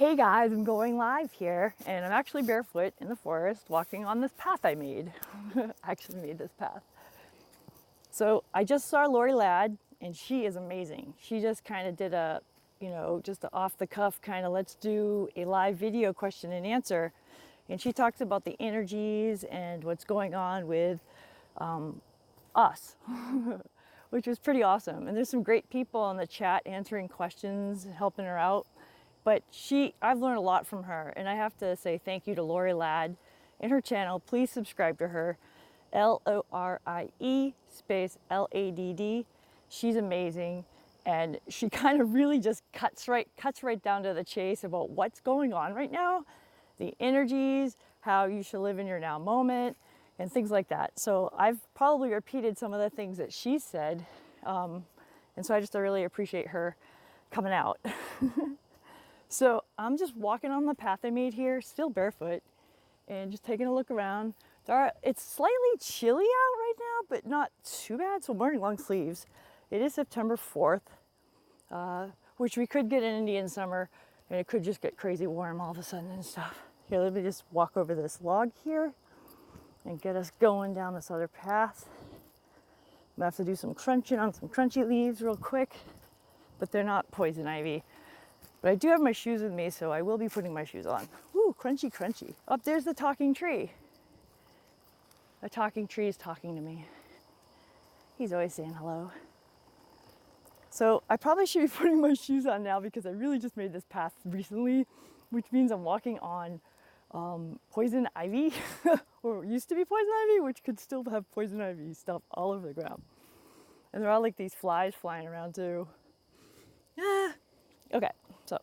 Hey guys, I'm going live here, and I'm actually barefoot in the forest walking on this path I made. I actually made this path. So I just saw Lorie Ladd, and she is amazing. She just kind of did a, just a off the cuff kind of let's do a live video question and answer. And she talks about the energies and what's going on with us, which was pretty awesome. And there's some great people in the chat answering questions, helping her out. But I've learned a lot from her, and I have to say thank you to Lorie Ladd and her channel. Please subscribe to her, Lorie space Ladd. She's amazing, and she kind of really just cuts right down to the chase about what's going on right now, the energies, how you should live in your now moment, and things like that. So I've probably repeated some of the things that she said, and so I really appreciate her coming out. So I'm just walking on the path I made here, still barefoot, and just taking a look around. It's slightly chilly out right now, but not too bad, so I'm wearing long sleeves. It is September 4th, which we could get an Indian summer, and it could just get crazy warm all of a sudden and stuff. Here, let me just walk over this log here and get us going down this other path. I'm gonna have to do some crunching on some crunchy leaves real quick, but they're not poison ivy. But I do have my shoes with me, so I will be putting my shoes on. Ooh, crunchy, crunchy. Up there's the talking tree. A talking tree is talking to me. He's always saying hello. So I probably should be putting my shoes on now because I really just made this path recently, which means I'm walking on poison ivy, or used to be poison ivy, which could still have poison ivy stuff all over the ground. And there are like these flies flying around too. Ah. Okay, so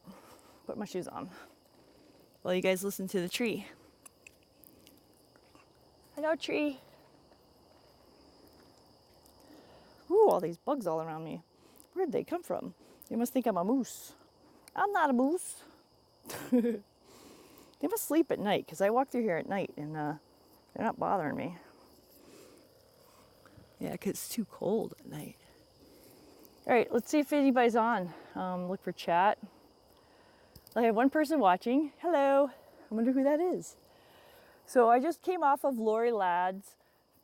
put my shoes on while you guys listen to the tree. Hello, tree. Ooh, all these bugs all around me. Where'd they come from? They must think I'm a moose. I'm not a moose. They must sleep at night because I walk through here at night and they're not bothering me. Yeah, because it's too cold at night. All right, let's see if anybody's on. Look for chat. I have one person watching. Hello. I wonder who that is. So I just came off of Lorie Ladd's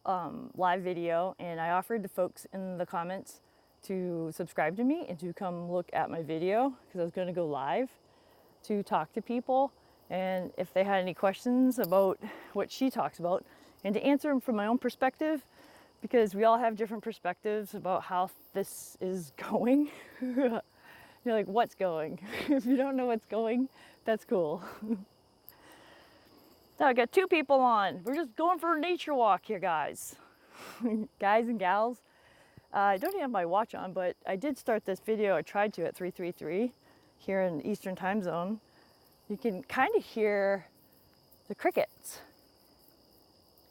live video, and I offered the folks in the comments to subscribe to me and to come look at my video because I was going to go live to talk to people, and if they had any questions about what she talks about, and to answer them from my own perspective, because we all have different perspectives about how this is going. You're like, what's going? If you don't know what's going, that's cool. Now I got two people on. We're just going for a nature walk here, guys. Guys and gals. I don't even have my watch on, but I did start this video. I tried to at 3:33 here in the Eastern time zone. You can kind of hear the crickets.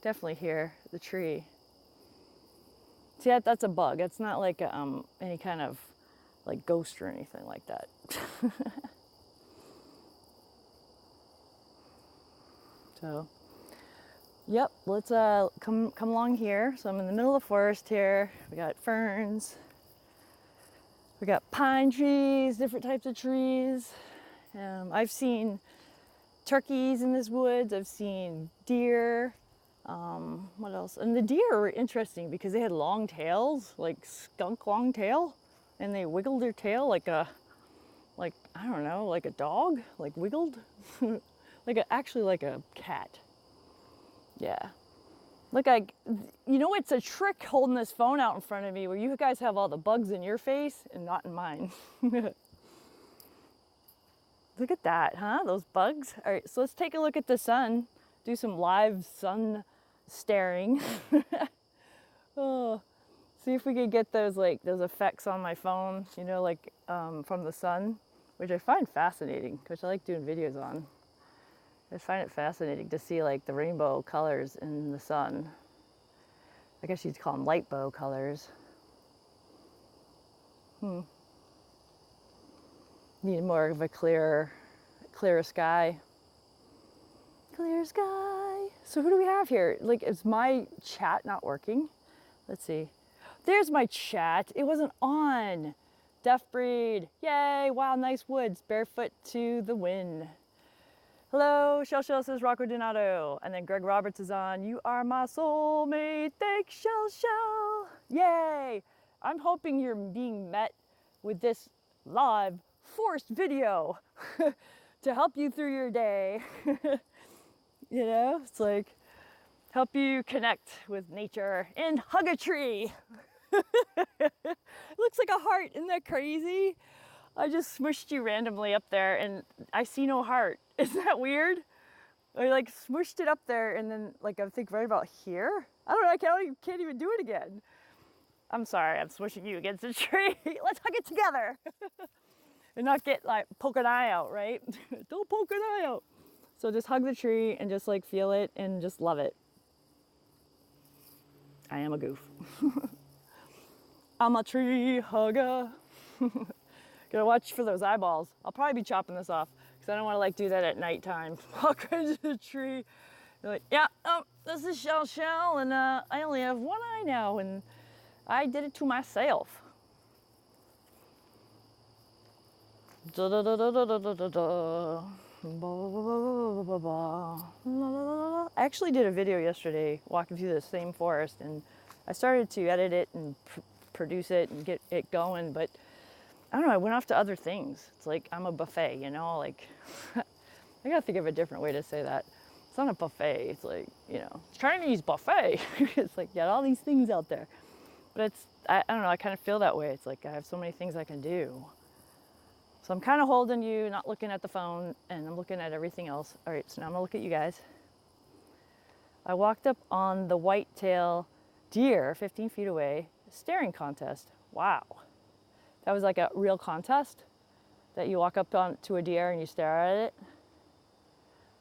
Definitely hear the tree. See, that's a bug. It's not like any kind of like ghost or anything like that. So, yep, let's come along here. So I'm in the middle of the forest here. We got ferns. We got pine trees, different types of trees. I've seen turkeys in this woods. I've seen deer. What else? And the deer were interesting because they had long tails, like skunk long tail, and they wiggled their tail like I don't know, like a dog, like wiggled, actually like a cat. Yeah. It's a trick holding this phone out in front of me where you guys have all the bugs in your face and not in mine. Look at that, huh? Those bugs. All right, so let's take a look at the sun, do some live sun staring. Oh, see if we could get those effects on my phone, from the sun, which I find fascinating, which I like doing videos on. I find it fascinating to see like the rainbow colors in the sun. I guess you'd call them light bow colors. Need more of a clearer sky. Clear sky. So who do we have here? Like, is my chat not working? Let's see. There's my chat. It wasn't on. Deaf breed. Yay, wow, nice woods. Barefoot to the wind. Hello, Shell says Rocco Donato. And then Greg Roberts is on. You are my soulmate. Thanks, Shell. Yay. I'm hoping you're being met with this live forced video to help you through your day. You know, it's like help you connect with nature and hug a tree. It looks like a heart. Isn't that crazy? I just smushed you randomly up there and I see no heart. Isn't that weird? I like smushed it up there and then like I think right about here. I don't know, I can't even do it again. I'm sorry, I'm smushing you against a tree. Let's hug it together. And not get like poke an eye out, right? Don't poke an eye out. So just hug the tree and just like feel it and just love it. I am a goof. I'm a tree hugger. Gotta watch for those eyeballs. I'll probably be chopping this off because I don't want to like do that at nighttime. Walk into the tree. You're like, yeah, oh, this is Shell, and I only have one eye now, and I did it to myself. Da da da da da da da da. I actually did a video yesterday walking through the same forest, and I started to edit it and produce it and get it going, but I don't know, I went off to other things. It's like I'm a buffet, you know, like I gotta think of a different way to say that. It's not a buffet, it's like, you know, Chinese buffet. It's like, you got all these things out there. But it's, I don't know, I kind of feel that way. It's like I have so many things I can do. So I'm kind of holding you, not looking at the phone, and I'm looking at everything else. All right, so now I'm gonna look at you guys. I walked up on the whitetail deer 15 feet away, staring contest. Wow. That was like a real contest that you walk up on to a deer and you stare at it.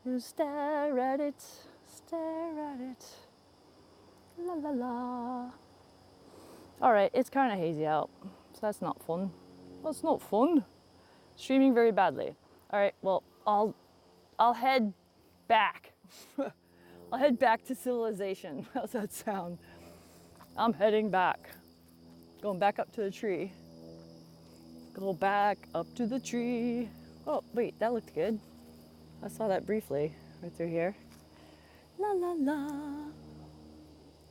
You stare at it, stare at it. La la la. All right, it's kind of hazy out, so that's not fun. That's not fun. Streaming very badly. All right, well, I'll head back. I'll head back to civilization. How's that sound? I'm heading back. Going back up to the tree. Go back up to the tree. Oh, wait, that looked good. I saw that briefly right through here. La la la.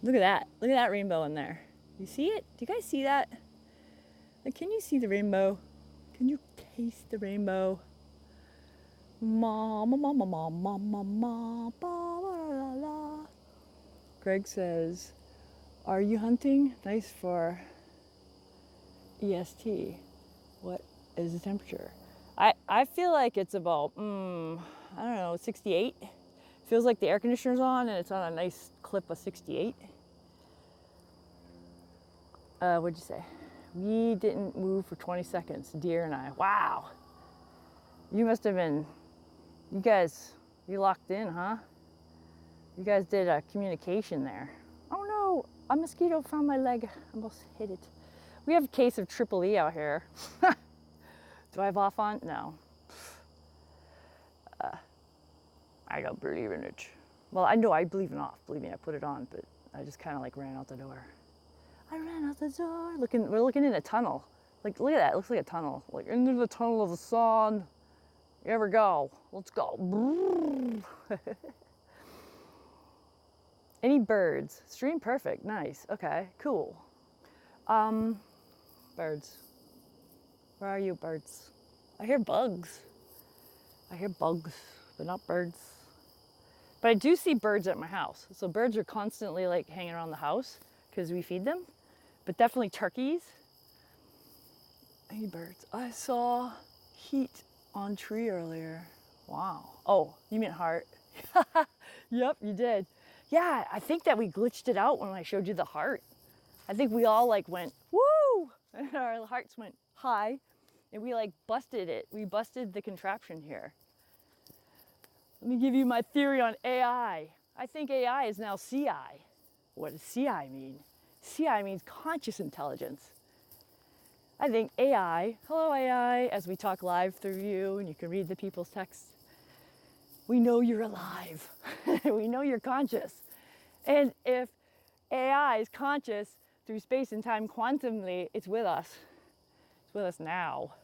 Look at that. Look at that rainbow in there. You see it? Do you guys see that? Like, can you see the rainbow? Can you taste the rainbow? Ma ma ma ma ma ma ma ma ba la la. Greg says, "Are you hunting? Nice for EST. What is the temperature?" I feel like it's about, I don't know, 68. Feels like the air conditioner's on and it's on a nice clip of 68. What'd you say? We didn't move for 20 seconds, deer and I. Wow. You must have been, you guys, you locked in, huh? You guys did a communication there. Oh no, a mosquito found my leg. I almost hit it. We have a case of triple E out here. Do I have off on? No. I don't believe in it. Well, I know I believe in off. Believe me, I put it on, but I just kind of like ran out the door. I ran out the door. We're looking in a tunnel. Like, look at that. It looks like a tunnel. Like, into the tunnel of the sun. Here we go. Let's go. Any birds? Stream perfect. Nice. Okay, cool. Birds. Where are you, birds? I hear bugs. I hear bugs, but not birds. But I do see birds at my house. So birds are constantly like hanging around the house because we feed them. But definitely turkeys. Any birds? I saw heat on tree earlier. Wow. Oh, you meant heart. Yep, you did. Yeah, I think that we glitched it out when I showed you the heart. I think we all like went, woo! And our hearts went high. And we like busted it. We busted the contraption here. Let me give you my theory on AI. I think AI is now CI. What does CI mean? CI means conscious intelligence. I think AI, hello AI, as we talk live through you and you can read the people's texts, we know you're alive. We know you're conscious. And if AI is conscious through space and time quantumly, it's with us. It's with us now,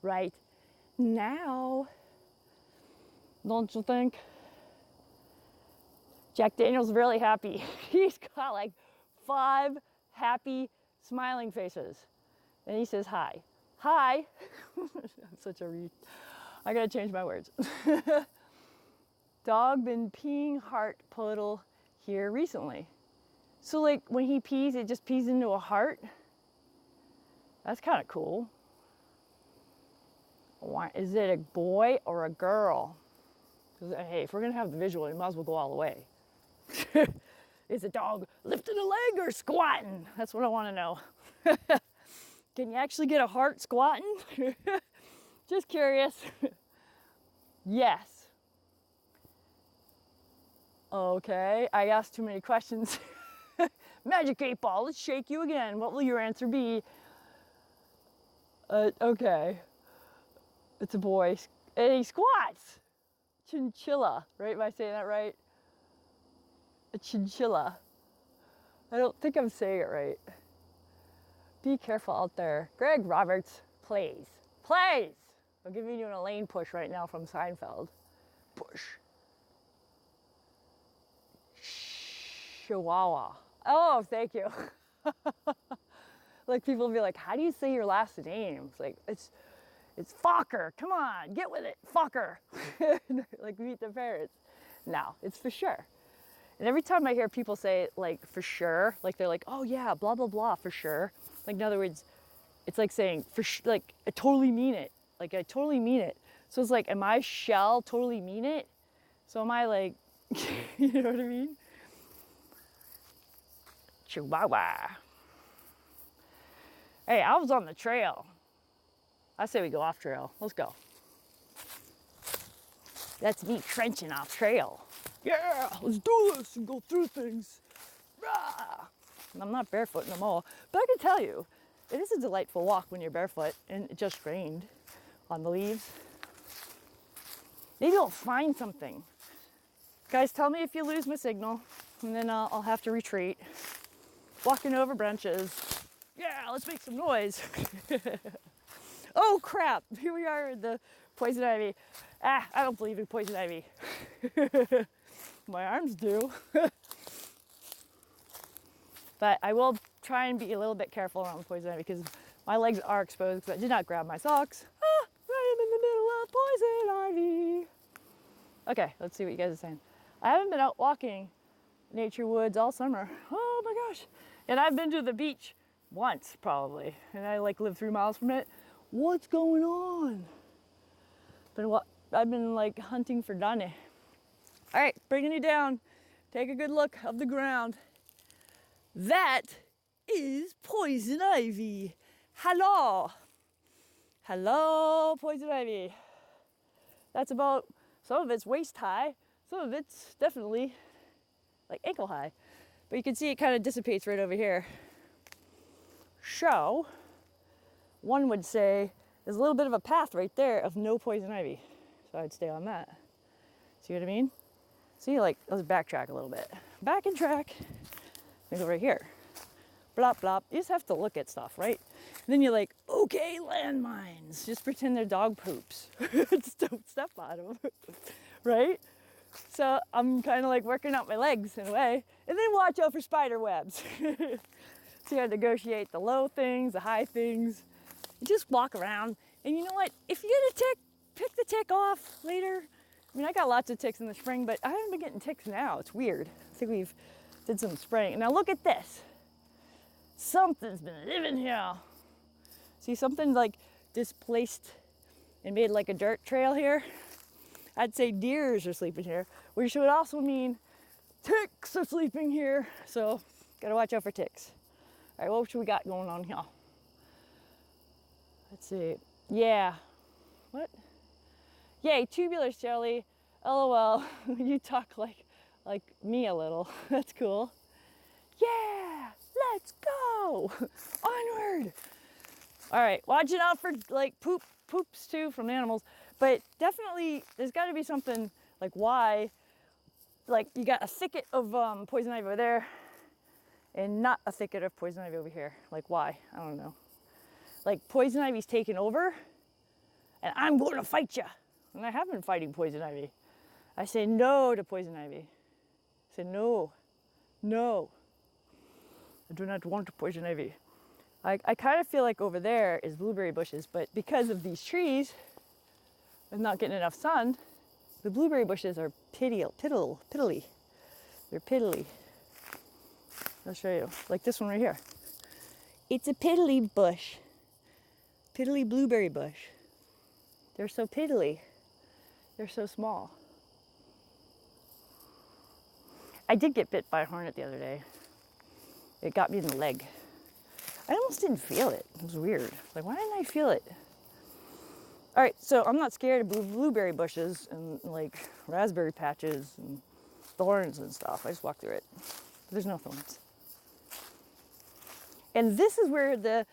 right now. Don't you think? Jack Daniel's really happy. He's got like 5 happy smiling faces. And he says hi. Hi. I'm such a read. I gotta change my words. Dog been peeing heart puddle here recently. So like when he pees, it just pees into a heart. That's kind of cool. Is it a boy or a girl? Hey, if we're gonna have the visual, we might as well go all the way. Is a dog lifting a leg or squatting? That's what I want to know. Can you actually get a heart squatting? Just curious. Yes. Okay, I asked too many questions. Magic 8 Ball, let's shake you again. What will your answer be? Okay. It's a boy. And he squats. Chinchilla, right? Am I saying that right? A chinchilla. I don't think I'm saying it right. Be careful out there. Greg Roberts, please. Please! I'm giving you an Elaine push right now from Seinfeld. Push. Chihuahua. Oh, thank you. Like people will be like, how do you say your last name? It's like, it's Fokker. Come on, get with it. Fokker. Like meet the parents. No, it's for sure. And every time I hear people say it, like, for sure, like they're like, oh yeah, blah, blah, blah, for sure. Like, in other words, it's like saying, like, I totally mean it. Like, I totally mean it. So it's like, am I shall totally mean it? So am I like, you know what I mean? Chihuahua. Hey, I was on the trail. I say we go off trail. Let's go. That's me trenching off trail. Yeah, let's do this and go through things. Rah! I'm not barefoot no more, but I can tell you, it is a delightful walk when you're barefoot and it just rained on the leaves. Maybe I'll find something. Guys, tell me if you lose my signal, and then I'll have to retreat. Walking over branches. Yeah, let's make some noise. Oh crap, here we are at the poison ivy. I don't believe in poison ivy. My arms do. But I will try and be a little bit careful around poison ivy because my legs are exposed because I did not grab my socks. I am in the middle of poison ivy. Okay, let's see what you guys are saying. I haven't been out walking nature woods all summer. Oh my gosh. And I've been to the beach once probably. And I like live 3 miles from it. What's going on? I've been like hunting for Dane. All right, bringing you down. Take a good look of the ground. That is poison ivy. Hello. Hello, poison ivy. That's about, some of it's waist high, some of it's definitely like ankle high. But you can see it kind of dissipates right over here. So, one would say there's a little bit of a path right there of no poison ivy. So I'd stay on that. See what I mean? See, like, let's backtrack a little bit. Back and track. Let me go right here. Blop, blop. You just have to look at stuff, right? And then you're like, okay, landmines. Just pretend they're dog poops. Just don't step on them, right? So I'm kind of like working out my legs in a way. And then watch out for spider webs. So you gotta negotiate the low things, the high things. You just walk around. And you know what? If you get a tick, pick the tick off later. I mean, I got lots of ticks in the spring, but I haven't been getting ticks now. It's weird. I think we've did some spraying. Now look at this. Something's been living here. See, something's like displaced and made like a dirt trail here. I'd say deers are sleeping here, which would also mean ticks are sleeping here. So gotta watch out for ticks. All right, what should we got going on here? Let's see. Yeah. What? Yay, tubular jelly. LOL. You talk like me a little. That's cool. Yeah, let's go. Onward. All right, watching out for like poops too from animals, but definitely there's got to be something like why, like you got a thicket of poison ivy over there and not a thicket of poison ivy over here. Like why? I don't know. like poison ivy's taken over and I'm going to fight you. And I have been fighting poison ivy. I say no to poison ivy. I say no, no. I do not want poison ivy. I kind of feel like over there is blueberry bushes, but because of these trees and not getting enough sun, the blueberry bushes are piddly. They're piddly. I'll show you. Like this one right here. It's a piddly bush. Piddly blueberry bush. They're so piddly. They're so small. I did get bit by a hornet the other day. It got me in the leg. I almost didn't feel it. It was weird. Like, why didn't I feel it? All right, so I'm not scared of blueberry bushes and like raspberry patches and thorns and stuff. I just walk through it. There's no thorns. And this is where the,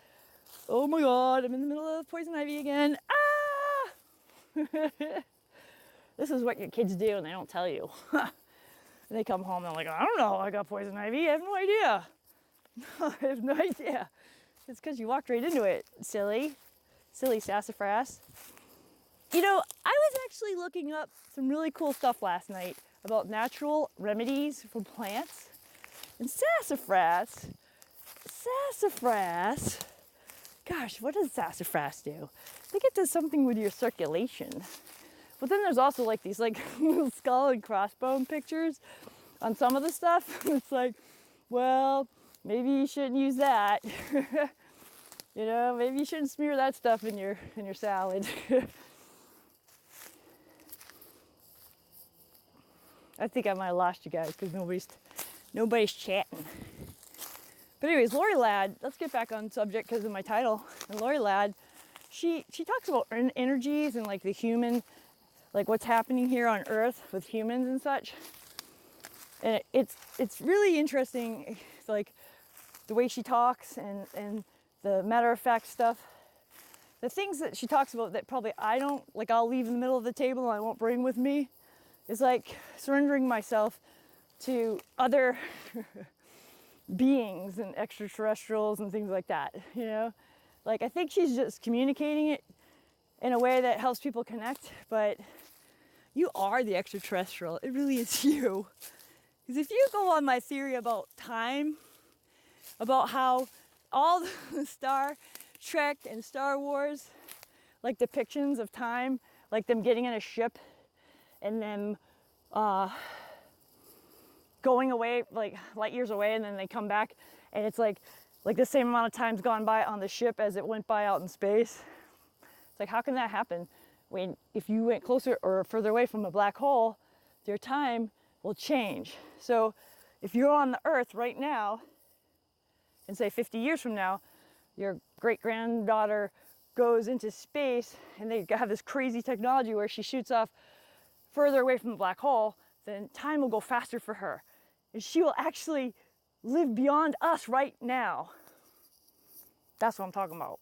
oh my God, I'm in the middle of poison ivy again. Ah! This is what your kids do and they don't tell you. And they come home and they're like, I don't know, I got poison ivy. I have no idea. I have no idea. It's because you walked right into it, silly sassafras. You know, I was actually looking up some really cool stuff last night about natural remedies for plants. And sassafras, gosh, what does sassafras do? I think it does something with your circulation. But then there's also like these like little skull and crossbone pictures on some of the stuff. It's like, well, maybe you shouldn't use that. You know, maybe you shouldn't smear that stuff in your salad. I think I might have lost you guys because nobody's chatting. But anyways, Lorie Ladd, let's get back on subject because of my title. And Lorie Ladd, she talks about energies and like the human, like what's happening here on Earth with humans and such. And it's really interesting, like the way she talks and the matter-of-fact stuff. The things that she talks about that probably I don't, like I'll leave in the middle of the table and I won't bring with me, is like surrendering myself to other beings and extraterrestrials and things like that, you know? Like I think she's just communicating it in a way that helps people connect, but you are the extraterrestrial. It really is you. Because if you go on my theory about time, about how all the Star Trek and Star Wars, like depictions of time, like them getting in a ship and them going away, like light years away, and then they come back, and it's like the same amount of time's gone by on the ship as it went by out in space. It's like, how can that happen? When if you went closer or further away from a black hole, your time will change. So if you're on the Earth right now, and say 50 years from now, your great-granddaughter goes into space and they have this crazy technology where she shoots off further away from the black hole, then time will go faster for her. And she will actually live beyond us right now. That's what I'm talking about.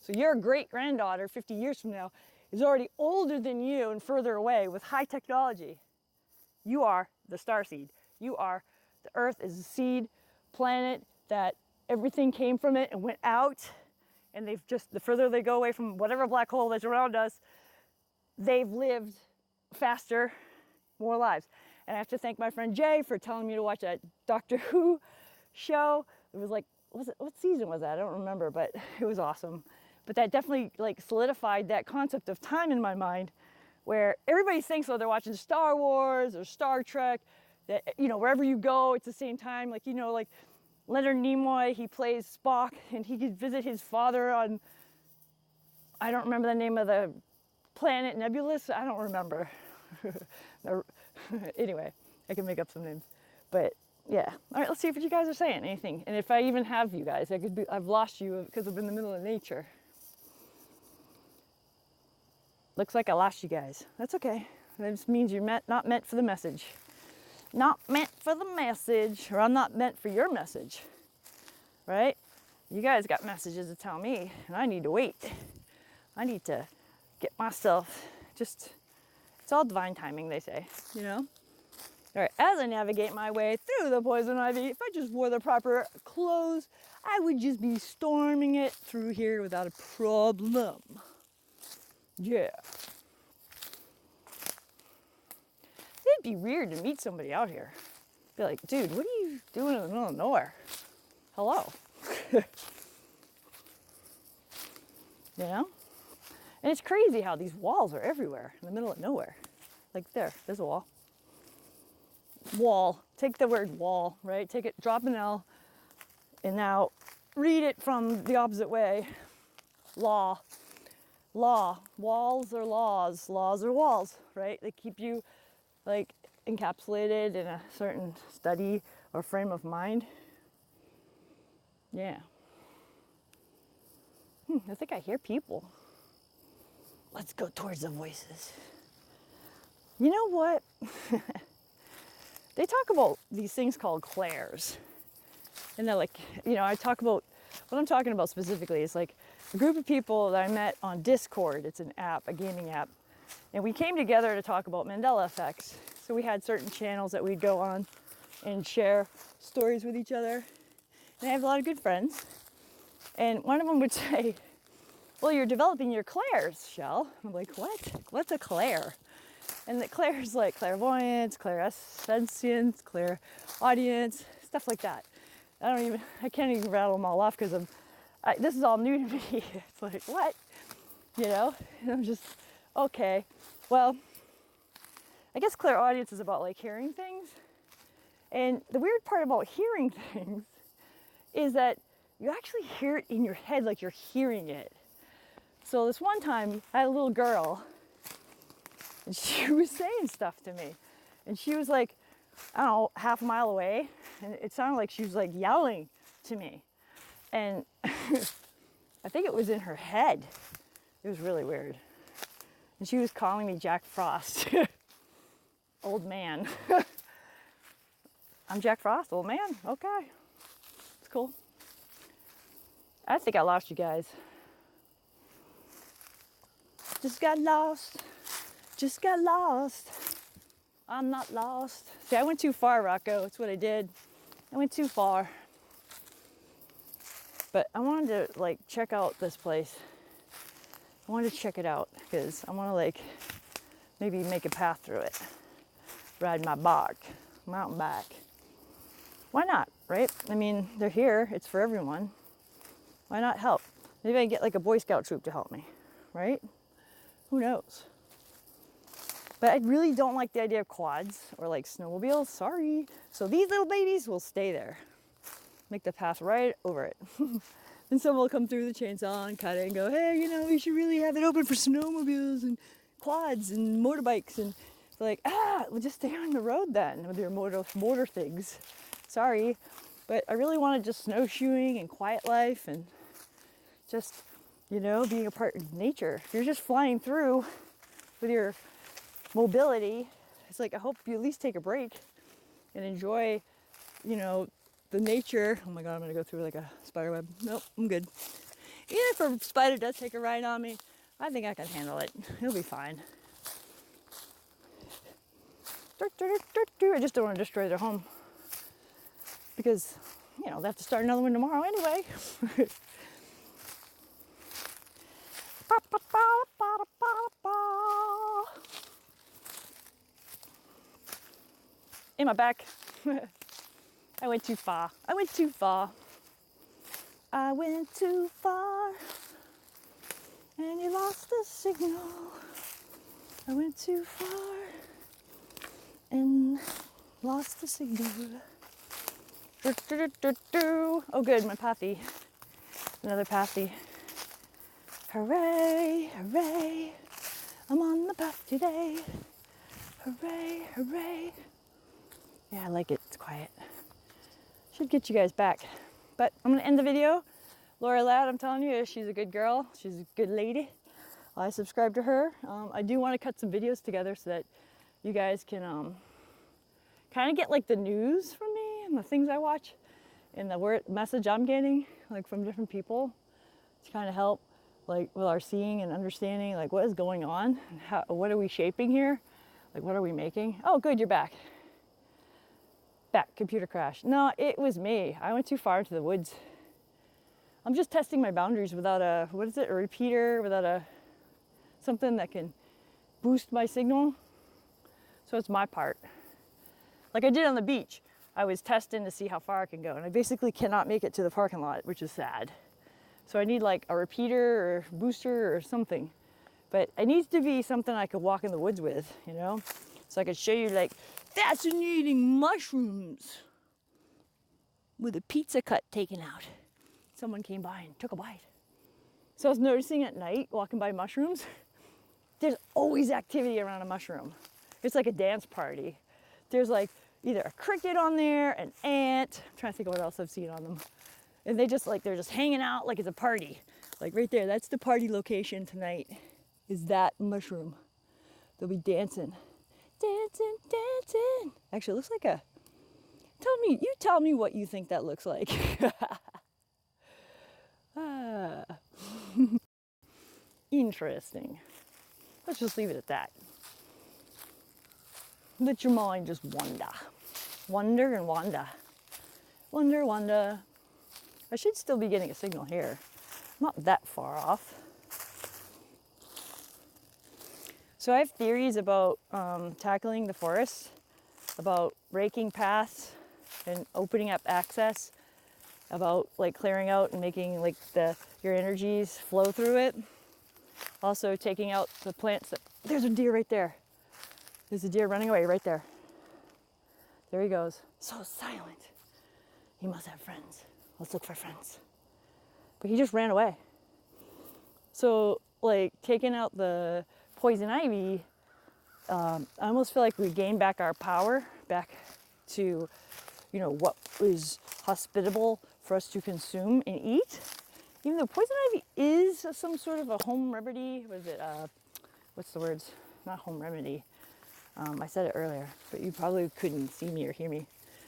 So your great-granddaughter 50 years from now is already older than you and further away with high technology. You are the starseed. You are, the Earth is a seed planet that everything came from it and went out, and they've just, the further they go away from whatever black hole that's around us, they've lived faster, more lives. And I have to thank my friend Jay for telling me to watch that Doctor Who show. It was like, what season was that? I don't remember, but it was awesome. But that definitely like solidified that concept of time in my mind, where everybody thinks, oh, they're watching Star Wars or Star Trek, that, you know, wherever you go, it's the same time. Like, you know, like Leonard Nimoy, he plays Spock, and he could visit his father on, I don't remember the name of the planet, Nebulous, I don't remember. Anyway, I can make up some names. But yeah, all right, let's see if you guys are saying anything. And if I even have you guys, I've lost you because I'm in the middle of nature. Looks like I lost you guys. That's okay. That just means you're not meant for the message. Not meant for the message, or I'm not meant for your message, right? You guys got messages to tell me, and I need to wait. I need to get myself it's all divine timing, they say, you know? All right, as I navigate my way through the poison ivy, if I just wore the proper clothes, I would just be storming it through here without a problem. Yeah. It'd be weird to meet somebody out here. Be like, dude, what are you doing in the middle of nowhere? Hello. You know? And it's crazy how these walls are everywhere in the middle of nowhere. Like there's a wall. Wall. Take the word wall, right? Take it, drop an L, and now read it from the opposite way. Law. Law. Walls are laws. Laws are walls, right? They keep you like encapsulated in a certain study or frame of mind. Yeah. I think I hear people. Let's go towards the voices. You know what? They talk about these things called clairs. And they're like, you know, I talk about, what I'm talking about specifically is like a group of people that I met on Discord. It's an app, a gaming app. And we came together to talk about Mandela effects. So we had certain channels that we'd go on and share stories with each other. And I have a lot of good friends. And one of them would say, well, you're developing your clairs, Shell. I'm like, what? What's a clair? And the clair's like clairvoyance, clairsentience, clairaudience, stuff like that. I can't even rattle them all off because this is all new to me. It's like, what? You know? And I'm just, okay. Well, I guess clairaudience is about like hearing things. And the weird part about hearing things is that you actually hear it in your head like you're hearing it. So this one time, I had a little girl, and she was saying stuff to me. And she was like, I don't know, half a mile away, and it sounded like she was like yelling to me. And I think it was in her head. It was really weird. And she was calling me Jack Frost. Old man. I'm Jack Frost, old man. Okay. It's cool. I think I lost you guys. Just got lost. Just got lost. I'm not lost. See, I went too far, Rocco. That's what I did. I went too far. But I wanted to like check out this place. I wanted to check it out because I want to like maybe make a path through it. Ride my mountain bike. Why not, right? I mean, they're here. It's for everyone. Why not help? Maybe I can get like a Boy Scout troop to help me, right? Who knows? But I really don't like the idea of quads or like snowmobiles. Sorry. So these little babies will stay there. Make the path right over it. Then someone will come through the chainsaw and cut it and go, hey, you know, we should really have it open for snowmobiles and quads and motorbikes. And like, well, just stay on the road then with your motor things. Sorry. But I really wanted just snowshoeing and quiet life and just, you know, being a part of nature. If you're just flying through with your mobility, it's like, I hope you at least take a break and enjoy, you know, the nature. Oh my God, I'm gonna go through like a spider web. Nope, I'm good. Even if a spider does take a ride on me, I think I can handle it. It'll be fine. I just don't want to destroy their home because, you know, they have to start another one tomorrow anyway. In my back. I went too far. I went too far. I went too far. And you lost the signal. I went too far. And lost the signal. Oh good, my pathy. Another pathy. Hooray, hooray. I'm on the path today. Hooray, hooray. Yeah, I like it. It's quiet. Should get you guys back. But I'm going to end the video. Lorie Loud, I'm telling you, she's a good girl. She's a good lady. I subscribe to her. I do want to cut some videos together so that you guys can kind of get like the news from me and the things I watch and the message I'm getting like from different people to kind of help like with our seeing and understanding like what is going on and what are we shaping here, like what are we making. Oh good, you're back. Back, computer crash. No, it was me. I went too far into the woods. I'm just testing my boundaries without a, what is it, a repeater, without a, something that can boost my signal. So it's my part. Like I did on the beach. I was testing to see how far I can go, and I basically cannot make it to the parking lot, which is sad. So I need like a repeater or booster or something. But it needs to be something I could walk in the woods with, you know? So I could show you like fascinating mushrooms with a pizza cut taken out. Someone came by and took a bite. So I was noticing at night, walking by mushrooms, there's always activity around a mushroom. It's like a dance party. There's like either a cricket on there, an ant. I'm trying to think of what else I've seen on them. And they just like, they're just hanging out like it's a party. Like right there, that's the party location tonight, is that mushroom. They'll be dancing. Dancing, dancing. Actually, it looks like a, you tell me what you think that looks like. Interesting. Let's just leave it at that. Let your mind just wander. Wonder and wander. Wonder, wander. I should still be getting a signal here. Not that far off. So I have theories about tackling the forest, about raking paths and opening up access, about like clearing out and making like your energies flow through it. Also taking out the plants that, there's a deer right there. There's a deer running away right there. There he goes. So silent. He must have friends. Let's look for friends. But he just ran away. So like taking out the poison ivy, I almost feel like we gained back our power, back to, you know, what is hospitable for us to consume and eat. Even though poison ivy is some sort of a home remedy, what is it? What's the words? Not home remedy. I said it earlier, but you probably couldn't see me or hear me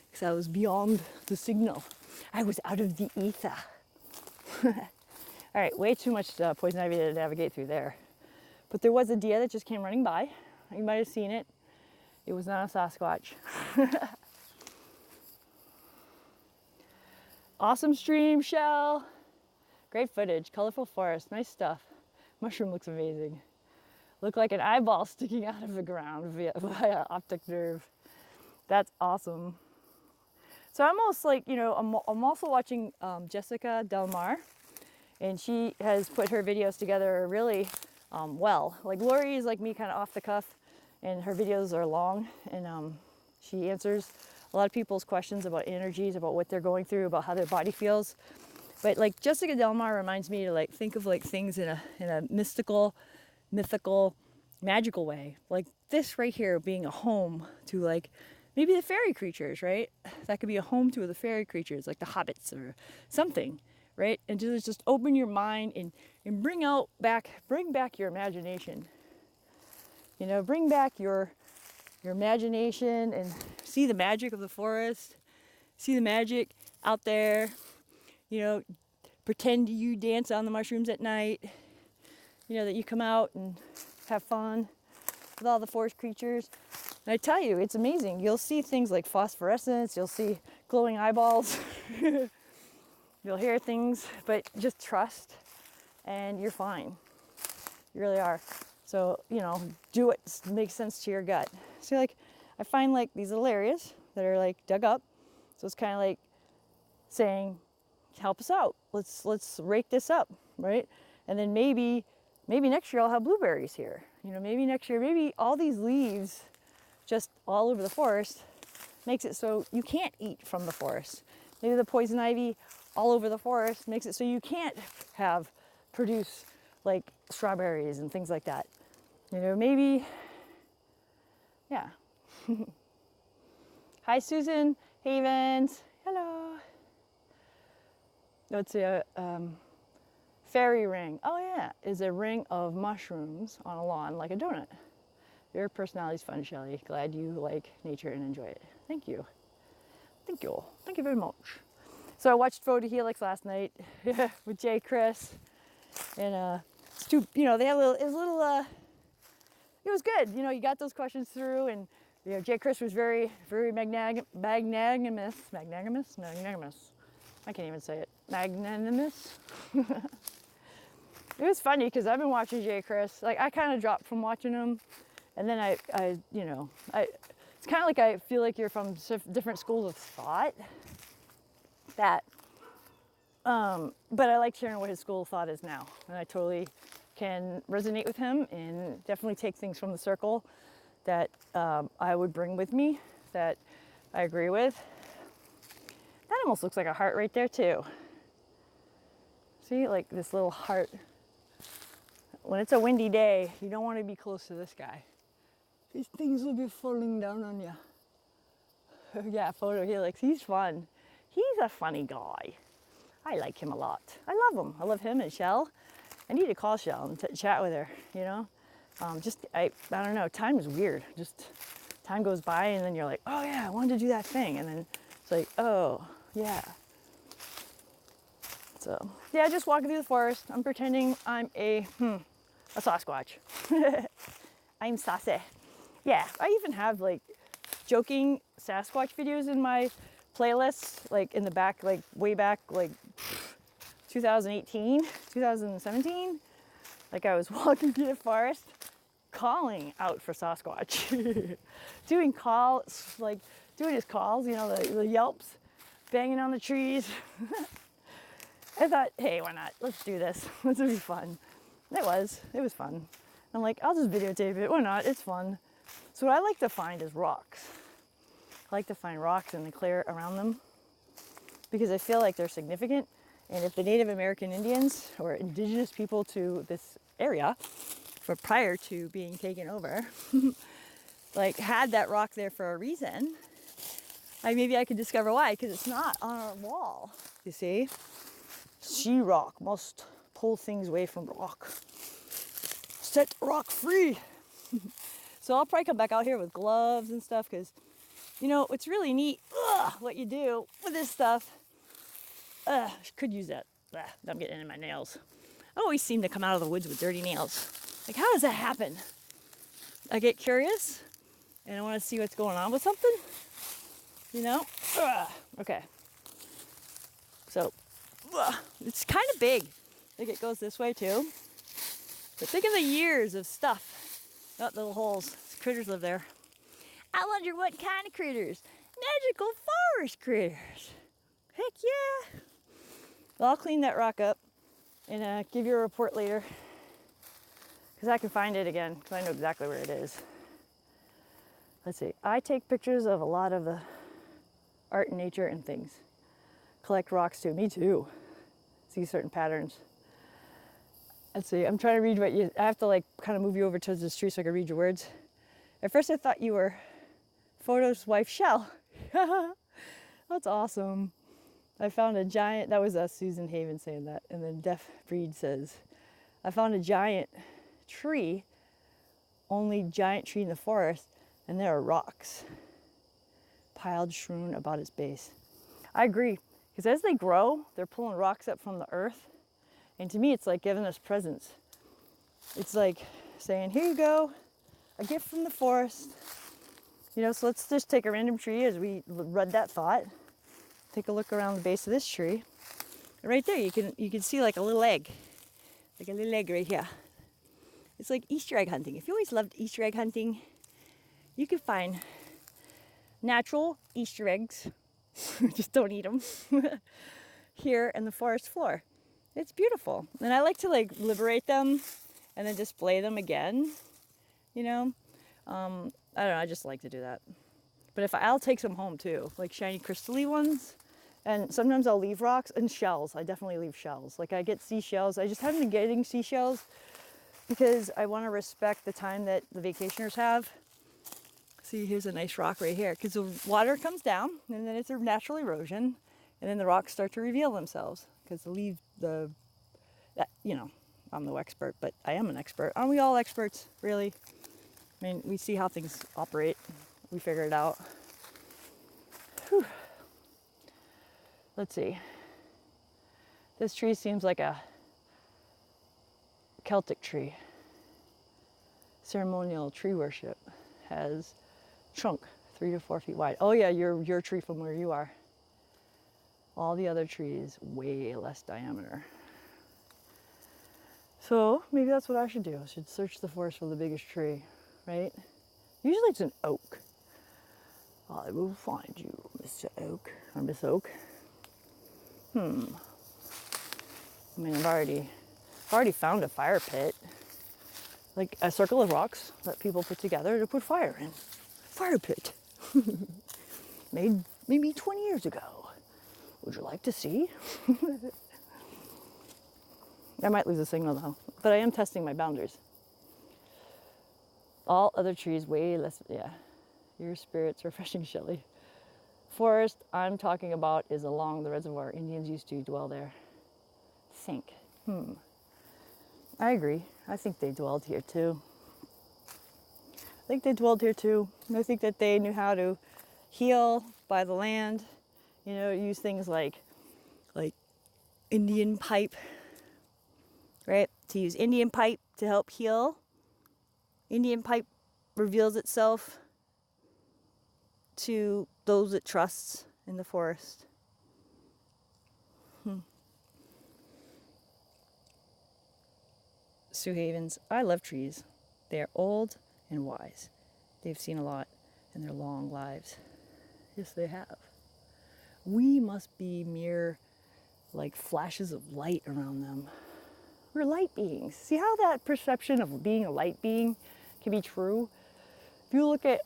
because I was beyond the signal. I was out of the ether. All right, way too much poison ivy to navigate through there. But there was a deer that just came running by. You might have seen it. It was not a Sasquatch. Awesome stream, Shell. Great footage, colorful forest, nice stuff. Mushroom looks amazing. Look like an eyeball sticking out of the ground via optic nerve. That's awesome. So I'm almost like, you know, I'm also watching Jessica Del Mar, and she has put her videos together really well. Like Lorie is like me, kind of off the cuff, and her videos are long, and she answers a lot of people's questions about energies, about what they're going through, about how their body feels. But like Jessica Del Mar reminds me to like think of like things in a mystical, magical way. Like this right here being a home to like maybe the fairy creatures, right? That could be a home to the fairy creatures, like the hobbits or something, right? And just open your mind and bring back your imagination. You know, bring back your imagination and see the magic of the forest, see the magic out there. You know, pretend you dance on the mushrooms at night. You know, that you come out and have fun with all the forest creatures. And I tell you, it's amazing. You'll see things like phosphorescence, you'll see glowing eyeballs, you'll hear things, but just trust and you're fine. You really are. So, you know, do what makes sense to your gut. So like, I find like these little areas that are like dug up. So it's kind of like saying, help us out. Let's rake this up, right? And then maybe next year I'll have blueberries here. You know, maybe next year, maybe all these leaves just all over the forest makes it so you can't eat from the forest. Maybe the poison ivy all over the forest makes it so you can't produce like strawberries and things like that. You know, maybe, yeah. Hi, Susan Havens. Hello. It's a fairy ring. Oh yeah, is a ring of mushrooms on a lawn like a donut. Your personality's fun, Shelley. Glad you like nature and enjoy it. Thank you. Thank you. Thank you very much. So I watched Photo Helix last night with Jay, Chris, and it's too, you know, they had it was good. You know, you got those questions through, and You know, J. Chris was very, very magnanimous. I can't even say it. Magnanimous. It was funny because I've been watching J. Chris. Like, I kind of dropped from watching him, and then it's kind of like I feel like you're from different schools of thought. But I like hearing what his school of thought is now, and I totally can resonate with him and definitely take things from the circle that I would bring with me that I agree with. That almost looks like a heart right there too. See, like this little heart. When it's a windy day, you don't want to be close to this guy. These things will be falling down on you. Yeah, photo helix. He's fun. He's a funny guy. I like him a lot. I love him. I love him and Shell. I need to call Shell and chat with her, you know? I don't know. Time is weird. Just time goes by and then you're like, oh yeah, I wanted to do that thing. And then it's like, oh yeah. So yeah, just walking through the forest. I'm pretending I'm a Sasquatch. I'm sassy. Yeah, I even have like joking Sasquatch videos in my playlists, like in the back, like way back, like 2018, 2017. Like I was walking through the forest, calling out for Sasquatch. doing his calls, you know, the yelps, banging on the trees. I thought, hey, why not? Let's do this. This would be fun. It was fun. I'm like, I'll just videotape it. Why not? It's fun. So what I like to find is rocks. I like to find rocks and the clear around them because I feel like they're significant. And if the Native American Indians or indigenous people to this area, for prior to being taken over, like had that rock there for a reason, maybe I could discover why, because it's not on our wall, you see? Sea rock must pull things away from rock. Set rock free. So I'll probably come back out here with gloves and stuff because, you know, it's really neat what you do with this stuff. Could use that. I'm getting it in my nails. I always seem to come out of the woods with dirty nails. Like, how does that happen? I get curious and I want to see what's going on with something, you know? Okay. So, it's kind of big. I think it goes this way too. But think of the years of stuff. Oh, little holes. Critters live there. I wonder what kind of critters. Magical forest critters. Heck yeah. Well, I'll clean that rock up and give you a report later. Because I can find it again, because I know exactly where it is. Let's see. I take pictures of a lot of the art and nature and things. Collect rocks too. Me too. See certain patterns. Let's see. I'm trying to read what you... I have to like kind of move you over towards this tree so I can read your words. At first I thought you were Photo's wife, Shell. That's awesome. I found a giant... That was Susan Haven saying that. And then Deaf Breed says, I found a giant tree, only giant tree in the forest, and there are rocks piled strewn about its base. I agree, because as they grow, they're pulling rocks up from the earth, and to me, it's like giving us presents. It's like saying, here you go, a gift from the forest. You know, so let's just take a random tree as we read that thought. Take a look around the base of this tree. And right there, you can see like a little egg, right here. It's like Easter egg hunting. If you always loved Easter egg hunting, you can find natural Easter eggs. Just don't eat them. Here in the forest floor. It's beautiful. And I like to like liberate them and then display them again. You know? I don't know, I just like to do that. But I'll take some home too, like shiny crystal-y ones. And sometimes I'll leave rocks and shells. I definitely leave shells. Like I get seashells. I just haven't been getting seashells because I want to respect the time that the vacationers have. See, here's a nice rock right here because the water comes down and then it's a natural erosion and then the rocks start to reveal themselves because you know, I'm no expert, but I am an expert. Aren't we all experts, really? I mean, we see how things operate. We figure it out. Whew. Let's see. This tree seems like a Celtic tree. Ceremonial tree worship has Trunk, 3 to 4 feet wide. Oh yeah, your tree from where you are. All the other trees, way less diameter. So maybe that's what I should do. I should search the forest for the biggest tree, right? Usually it's an oak. I will find you, Mr. Oak, or Miss Oak. I mean, I've already found a fire pit, like a circle of rocks that people put together to put fire in. Fire pit, made maybe 20 years ago. Would you like to see? I might lose a signal though, but I am testing my boundaries. All other trees way less, yeah. Your spirit's refreshing, Shelley. Forest I'm talking about is along the reservoir. Indians used to dwell there. Think. I agree. I think they dwelled here too. I think that they knew how to heal by the land. You know, use things like Indian pipe, right? To use Indian pipe to help heal. Indian pipe reveals itself to those it trusts in the forest. Sioux Havens, I love trees. They are old and wise. They've seen a lot in their long lives. Yes, they have. We must be mere like flashes of light around them. We're light beings. See how that perception of being a light being can be true? If you look at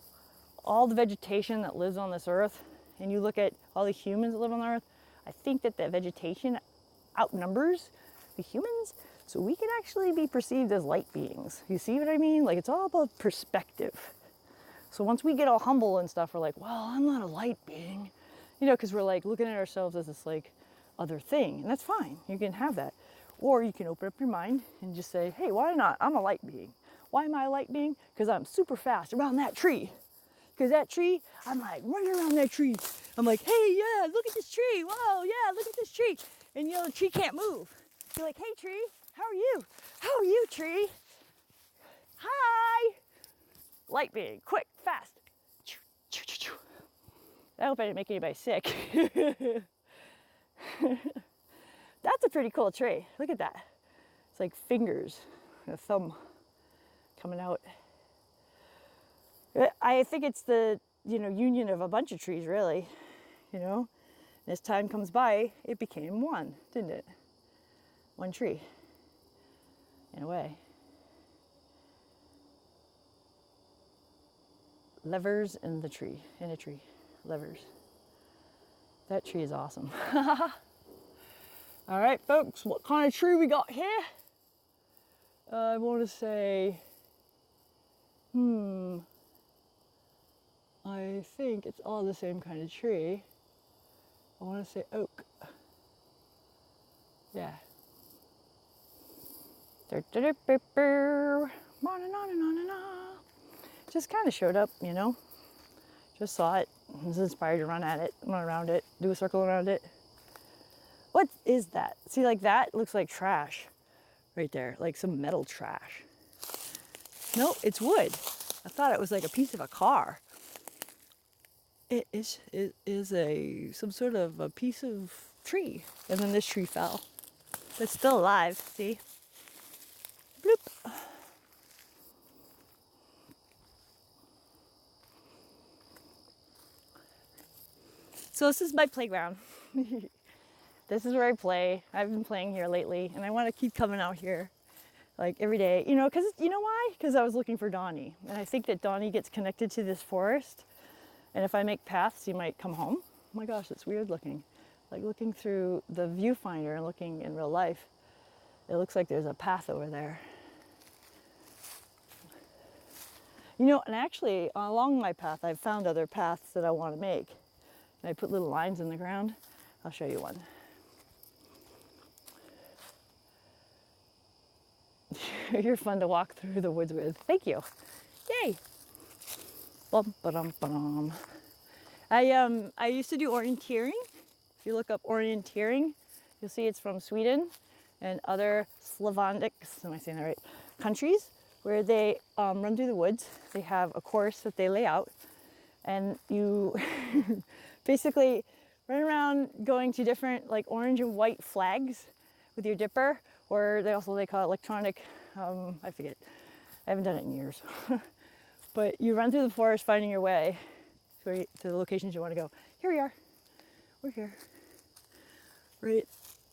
all the vegetation that lives on this earth and you look at all the humans that live on the earth, I think that the vegetation outnumbers the humans, so we can actually be perceived as light beings. You see what I mean? Like, it's all about perspective. So once we get all humble and stuff, we're like, well, I'm not a light being, you know, because we're like looking at ourselves as this like other thing, and that's fine. You can have that. Or you can open up your mind and just say, hey, why not? I'm a light being. Why am I a light being? Because I'm super fast around that tree. Because that tree, I'm like running around that tree. I'm like, hey, yeah, look at this tree. Whoa, yeah, look at this tree. And you know, the tree can't move. You're like, hey, tree, how are you? How are you, tree? Hi. Light being, quick, fast. I hope I didn't make anybody sick. That's a pretty cool tree. Look at that. It's like fingers, a thumb coming out. I think it's the, you know, union of a bunch of trees, really. You know, and as time comes by, it became one, didn't it? One tree, in a way. Levers in the tree, in a tree, levers. That tree is awesome. All right, folks, what kind of tree we got here? I want to say, I think it's all the same kind of tree. I want to say oak. Yeah. Just kind of showed up, you know. Just saw it. I was inspired to run around it, do a circle around it. What is that? See, like that looks like trash right there, like some metal trash. No, it's wood. I thought it was like a piece of a car. It is some sort of a piece of tree. And then this tree fell. It's still alive, see? Bloop. So this is my playground. This is where I play. I've been playing here lately, and I want to keep coming out here like every day, you know, because you know why? Because I was looking for Donnie, and I think that Donnie gets connected to this forest, and if I make paths, he might come home. Oh my gosh, it's weird looking. Like looking through the viewfinder and looking in real life, it looks like there's a path over there. You know, and actually along my path, I've found other paths that I want to make. And I put little lines in the ground. I'll show you one. You're fun to walk through the woods with. Thank you. Yay. Bum, ba-dum, ba-dum. I used to do orienteering. If you look up orienteering, you'll see it's from Sweden and other Slavonic, am I saying that right, countries where they run through the woods. They have a course that they lay out, And you basically run around going to different like orange and white flags with your dipper, or they call it electronic, I forget, I haven't done it in years. But you run through the forest finding your way to the locations you want to go. Here we are. We're here. Right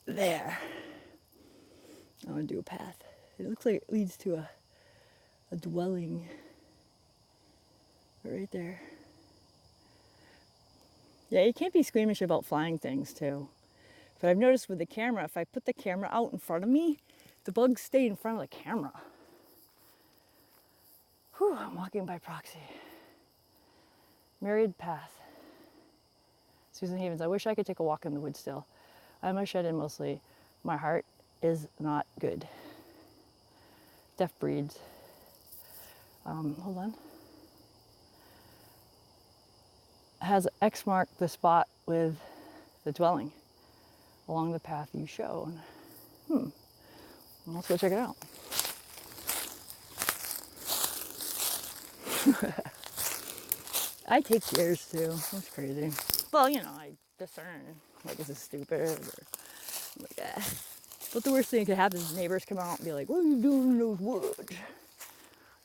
there. I want to do a path. It looks like it leads to a dwelling. Right there. Yeah, you can't be squeamish about flying things too. But I've noticed with the camera, if I put the camera out in front of me, the bugs stay in front of the camera. Whew, I'm walking by proxy. Myriad path. Susan Havens, I wish I could take a walk in the woods still. I'm a shed in mostly. My heart is not good. Deaf breeds. Hold on. Has X marked the spot with the dwelling along the path you showed. Let's go check it out. I take years too. That's crazy. Well, you know, I discern. Like, this is stupid. Or, like, But the worst thing that could happen is neighbors come out and be like, what are you doing in those woods?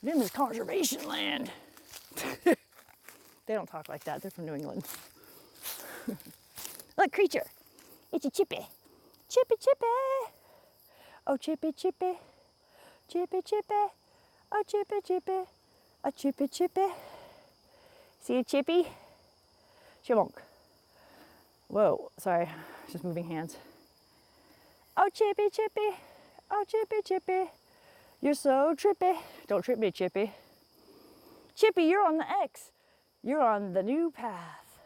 Them is conservation land. They don't talk like that. They're from New England. Look, creature. It's a chippy. Chippy, chippy. Oh, chippy, chippy. Chippy, chippy. Oh, chippy, chippy. A chippy, chippy. See a chippy? Chipmunk. Whoa, sorry. Just moving hands. Oh, chippy, chippy. Oh, chippy, chippy. You're so trippy. Don't trip me, Chippy. Chippy, you're on the X. You're on the new path.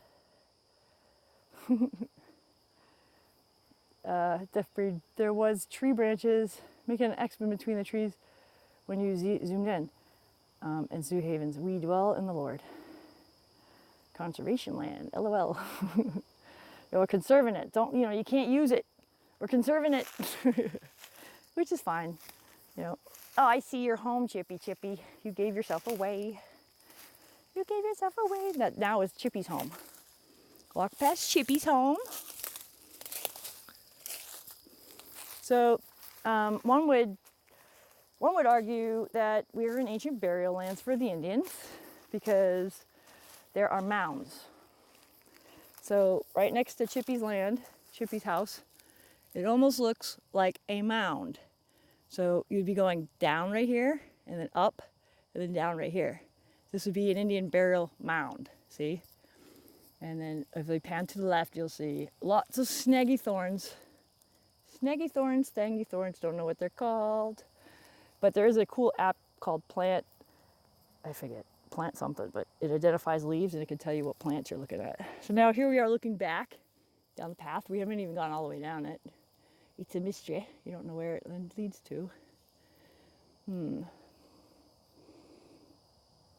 Deaf breed. There was tree branches making an X in between the trees when you zoomed in. And Zoo Havens, we dwell in the Lord. Conservation land, LOL. We're conserving it. You can't use it. We're conserving it. Which is fine. Oh, I see your home, Chippy, Chippy. You gave yourself away. You gave yourself away. That now is Chippy's home. Walk past Chippy's home. So, one would argue that we're in ancient burial lands for the Indians because there are mounds. So right next to Chippy's land, Chippy's house, it almost looks like a mound. So you'd be going down right here and then up and then down right here. This would be an Indian burial mound, see? And then if we pan to the left, you'll see lots of snaggy thorns. Snaggy thorns, stangy thorns, don't know what they're called. But there is a cool app called Plant something, but it identifies leaves and it can tell you what plants you're looking at. So now here we are looking back down the path. We haven't even gone all the way down it. It's a mystery. You don't know where it leads to.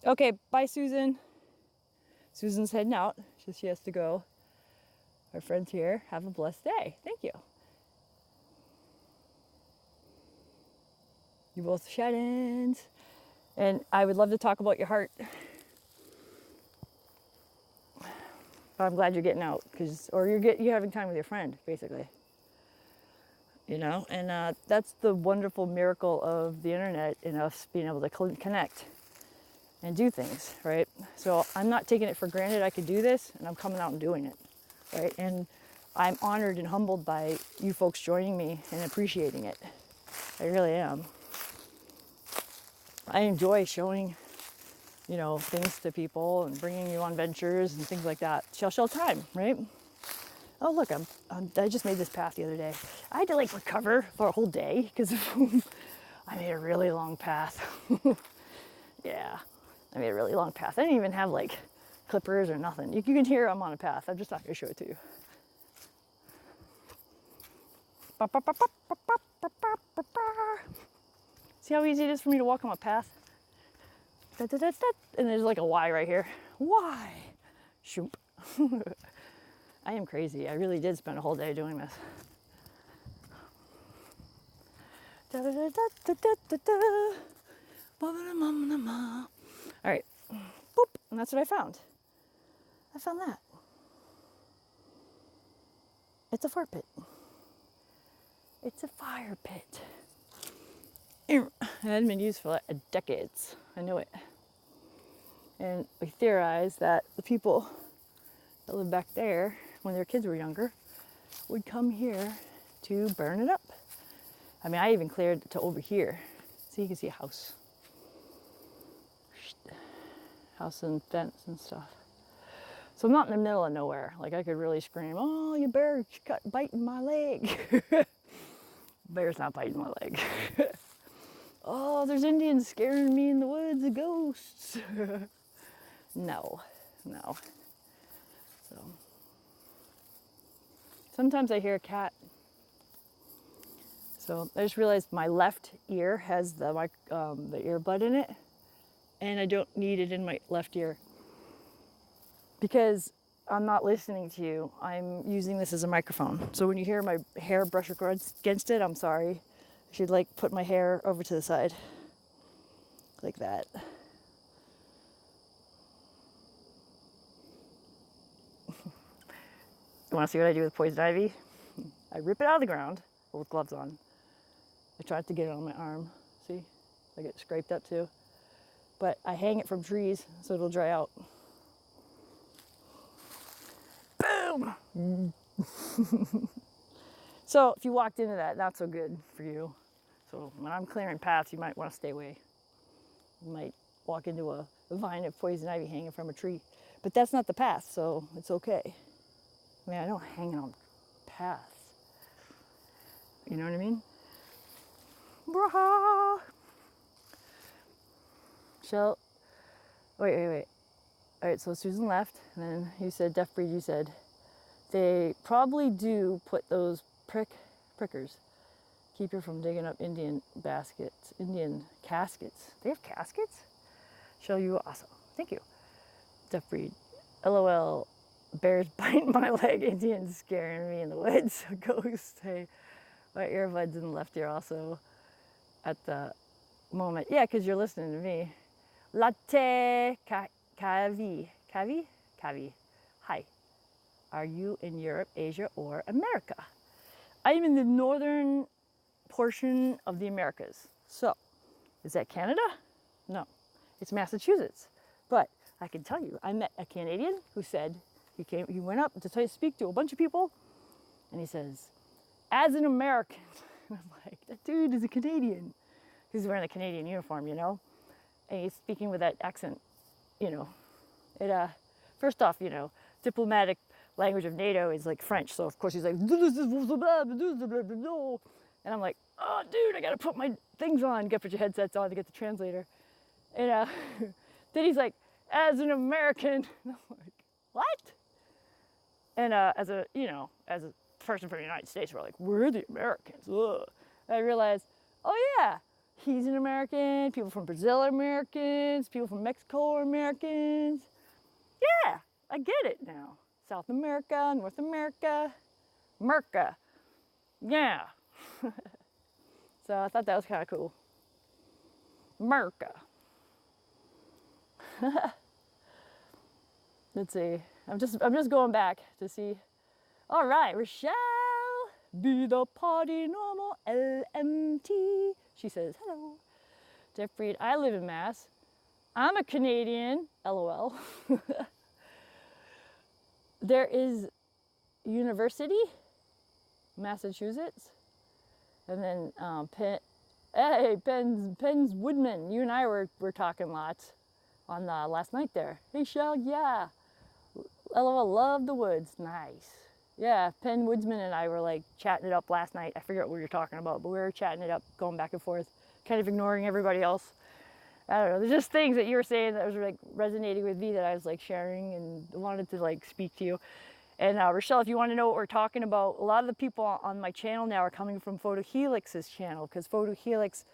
Okay, bye, Susan. Susan's heading out. She has to go. Our friend's here. Have a blessed day. Thank you. You both shut-ins. And I would love to talk about your heart. But I'm glad you're getting out, you're having time with your friend, basically. And that's the wonderful miracle of the internet and us being able to connect and do things, right? So I'm not taking it for granted I could do this, and I'm coming out and doing it, right? And I'm honored and humbled by you folks joining me and appreciating it. I really am. I enjoy showing, things to people and bringing you on ventures and things like that. Shell time, right? Oh, look, I just made this path the other day. I had to recover for a whole day because I made a really long path. Yeah, I made a really long path. I didn't even have clippers or nothing. You can hear I'm on a path. I'm just not gonna show it to you. See how easy it is for me to walk on a path? And there's a Y right here. Y. Shoop. I am crazy. I really did spend a whole day doing this. All right. Boop. And that's what I found. I found that. It's a fire pit. It's a fire pit. It hadn't been used for like decades. I know it. And we theorized that the people that lived back there when their kids were younger would come here to burn it up. I mean, I even cleared to over here so you can see a house. House and fence and stuff. So I'm not in the middle of nowhere. Like I could really scream, oh, you bear biting my leg. Bear's not biting my leg. Oh, there's Indians scaring me in the woods, the ghosts. No. So sometimes I hear a cat. So I just realized my left ear has the earbud in it, and I don't need it in my left ear because I'm not listening to you. I'm using this as a microphone. So when you hear my hair brush against it, I'm sorry. I should like put my hair over to the side like that. You want to see what I do with poison ivy? I rip it out of the ground with gloves on. I tried to get it on my arm. See? I get scraped up too. But I hang it from trees so it'll dry out. Boom! So if you walked into that, not so good for you. So when I'm clearing paths, you might want to stay away. You might walk into a vine of poison ivy hanging from a tree. But that's not the path, so it's okay. I mean, I don't hang it on paths. You know what I mean? Braha! Shell. Wait. All right, so Susan left, and then you said, Deaf Breed, you said, they probably do put those prickers, keep you from digging up Indian caskets. They have caskets? Shell, you awesome. Thank you. Deaf Breed. LOL. Bears biting my leg. Indians scaring me in the woods. Ghost. Hey, my earbuds in the left ear also at the moment. Yeah, because you're listening to me. Latte Kavi. Hi. Are you in Europe, Asia, or America? I am in the northern portion of the Americas. So, is that Canada? No, it's Massachusetts. But I can tell you, I met a Canadian who said he went up to speak to a bunch of people, and he says, as an American, and I'm like, that dude is a Canadian. He's wearing a Canadian uniform, you know, and he's speaking with that accent, you know. It first off, you know, diplomatic language of NATO is like French, so of course he's like, and I'm like, oh, dude, I gotta put my things on. You gotta put your headsets on to get the translator. And then he's like, as an American, and I'm like, what? And as a person from the United States, we're like, we're the Americans. Ugh. And I realized, oh yeah, he's an American. People from Brazil are Americans. People from Mexico are Americans. Yeah, I get it now. South America, North America, Merca. Yeah. So I thought that was kind of cool. Merca. Let's see. I'm just going back to see. All right, Rochelle, be the party normal LMT. She says hello. Deaf Breed. I live in Mass. I'm a Canadian. LOL. There is University, Massachusetts, and then Penn's Woodman. You and I were talking lots on last night there. Hey, Shell, yeah. LOL, love the woods. Nice. Yeah, Penn Woodsman and I were like chatting it up last night. I forget what we were talking about, but we were chatting it up, going back and forth, kind of ignoring everybody else. I don't know. There's just things that you were saying that was like resonating with me that I was like sharing and wanted to like speak to you. And Rochelle, if you want to know what we're talking about, a lot of the people on my channel now are coming from Photo Helix's channel, because Photo Helix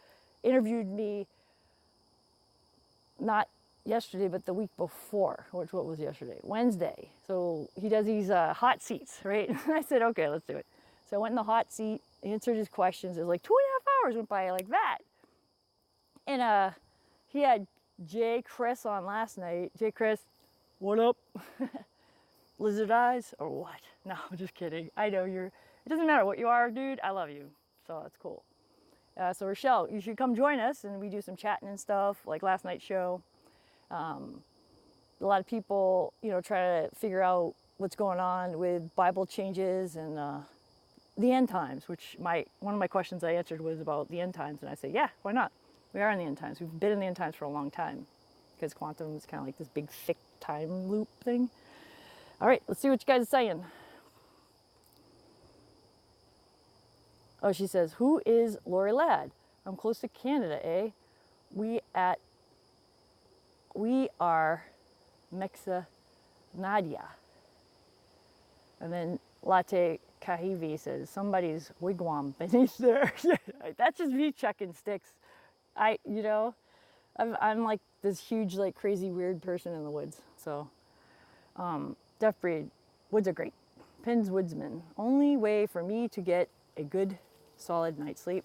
interviewed me not yesterday, but the week before, which what was yesterday? Wednesday. So he does these hot seats, right? And I said, okay, let's do it. So I went in the hot seat, answered his questions. It was like 2.5 hours went by like that. And he had Jay Chris on last night. Jay Chris, what up? lizard eyes or what? No, I'm just kidding. I know it doesn't matter what you are, dude. I love you. So that's cool. So Rochelle, you should come join us and we do some chatting and stuff like last night's show. A lot of people, try to figure out what's going on with Bible changes and the end times, which one of my questions I answered was about the end times. And I say, yeah, why not? We are in the end times. We've been in the end times for a long time because quantum is kind of like this big, thick time loop thing. All right, let's see what you guys are saying. Oh, she says, who is Lorie Ladd? I'm close to Canada, eh? We are Mexa Nadia. And then Latte Kahivi says, somebody's wigwam beneath there. That's just me chucking sticks. I'm like this huge, like crazy, weird person in the woods. So, Deaf Breed, woods are great. Pins Woodsman, only way for me to get a good, solid night's sleep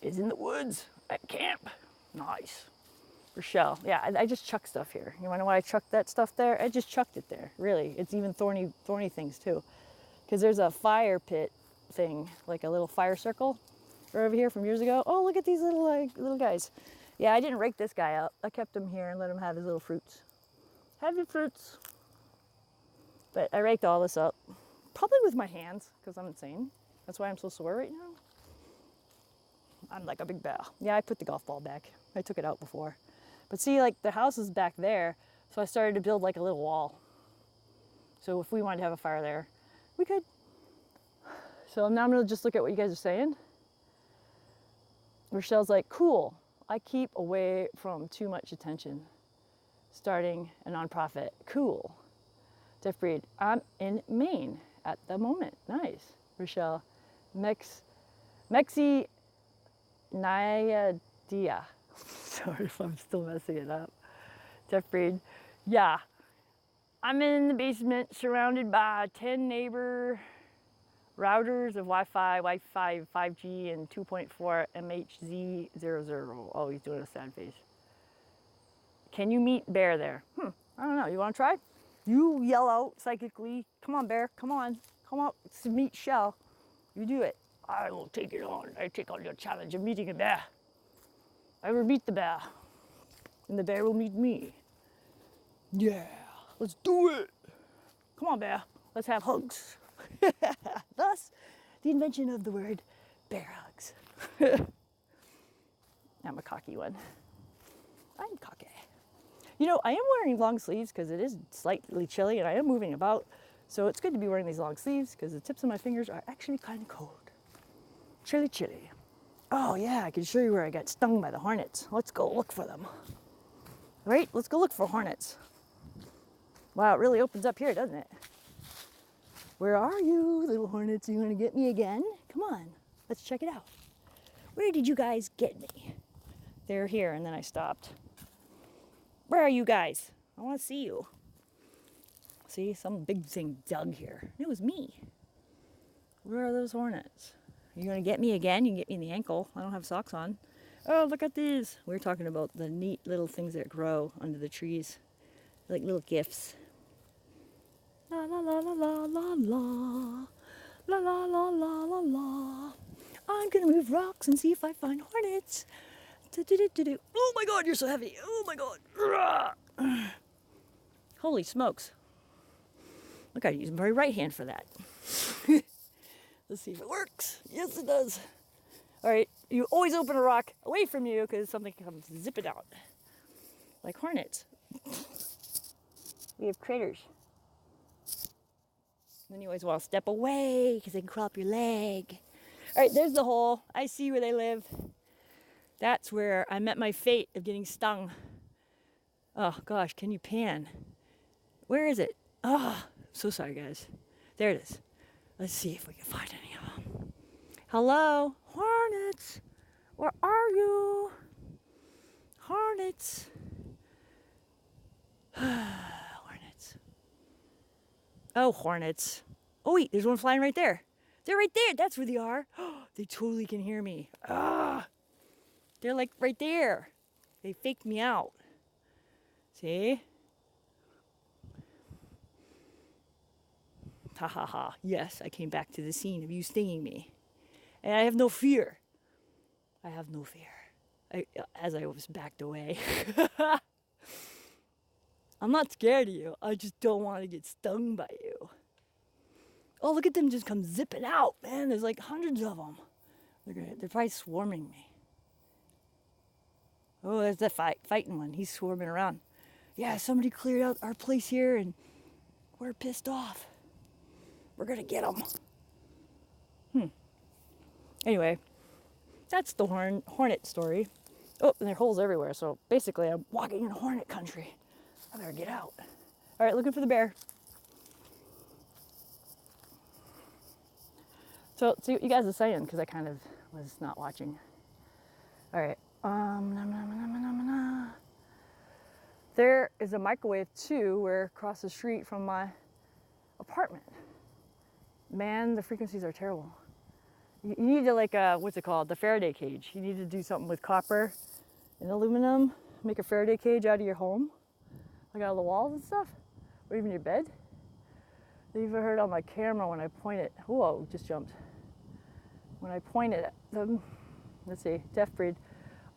is in the woods at camp. Nice. Rochelle, yeah, I just chuck stuff here. You wanna know why I chucked that stuff there? I just chucked it there, really. It's even thorny things too. Because there's a fire pit thing, like a little fire circle right over here from years ago. Oh, look at these little guys. Yeah, I didn't rake this guy up. I kept him here and let him have his little fruits. Have your fruits. But I raked all this up, probably with my hands, because I'm insane. That's why I'm so sore right now. I'm like a big bear. Yeah, I put the golf ball back. I took it out before. But see, like the house is back there, so I started to build like a little wall. So if we wanted to have a fire there, we could. So now I'm gonna just look at what you guys are saying. Rochelle's like, cool. I keep away from too much attention. Starting a nonprofit. Cool. Deaf Breed, I'm in Maine at the moment. Nice. Rochelle, Mexi Naya. Sorry if I'm still messing it up. Deaf Breed, yeah. I'm in the basement surrounded by 10 neighbor routers of Wi-Fi, 5G, and 2.4 MHz00. Oh, he's doing a sad face. Can you meet Bear there? I don't know. You want to try? You yell out psychically. Come on, Bear. Come on. Come out to meet Shell. You do it. I will take it on. I take on your challenge of meeting a bear. I will meet the bear. And the bear will meet me. Yeah. Let's do it. Come on, Bear. Let's have hugs. Thus, the invention of the word bear hugs. I'm a cocky one. I'm cocky. I am wearing long sleeves because it is slightly chilly and I am moving about. So it's good to be wearing these long sleeves because the tips of my fingers are actually kind of cold. Chilly, chilly. Oh yeah, I can show you where I got stung by the hornets. Let's go look for them. Right? Let's go look for hornets. Wow, it really opens up here, doesn't it? Where are you, little hornets? You want to get me again? Come on, let's check it out. Where did you guys get me? They're here, and then I stopped. Where are you guys? I want to see you. See, some big thing dug here. It was me. Where are those hornets? Are you going to get me again? You can get me in the ankle. I don't have socks on. Oh, look at these. We're talking about the neat little things that grow under the trees. Like little gifts. La la la la la la la. La la la la la la. I'm gonna move rocks and see if I find hornets. Oh my god, you're so heavy. Oh my god. Holy smokes. Look, I use my right hand for that. Let's see if it works. Yes, it does. All right, you always open a rock away from you because something comes zipping out. Like hornets. We have critters. Then you always want to step away because they can crawl up your leg. All right, there's the hole. I see where they live. That's where I met my fate of getting stung. Oh gosh, can you pan? Where is it? Oh, so sorry guys. There it is. Let's see if we can find any of them. Hello, hornets. Where are you? Hornets. Hornets. Oh, hornets. Oh wait, there's one flying right there. They're right there. That's where they are. They totally can hear me. They're like right there. They faked me out. See? Ha ha ha. Yes, I came back to the scene of you stinging me. And I have no fear. I have no fear. As I was backed away. I'm not scared of you. I just don't want to get stung by you. Oh, look at them just come zipping out, man. There's like hundreds of them. They're probably swarming me. Oh, there's that fighting one. He's swarming around. Yeah, somebody cleared out our place here and we're pissed off. We're going to get them. Anyway, that's the hornet story. Oh, and there are holes everywhere. So basically, I'm walking in hornet country. I better get out. All right, looking for the bear. So, see what you guys are saying, because I kind of was not watching. All right. There is a microwave too, where across the street from my apartment. Man, the frequencies are terrible. You need to like, what's it called? The Faraday cage. You need to do something with copper and aluminum. Make a Faraday cage out of your home, like out of the walls and stuff, or even your bed. You even heard on my camera when I pointed. Whoa, just jumped. When I pointed at them, let's see, deaf breed.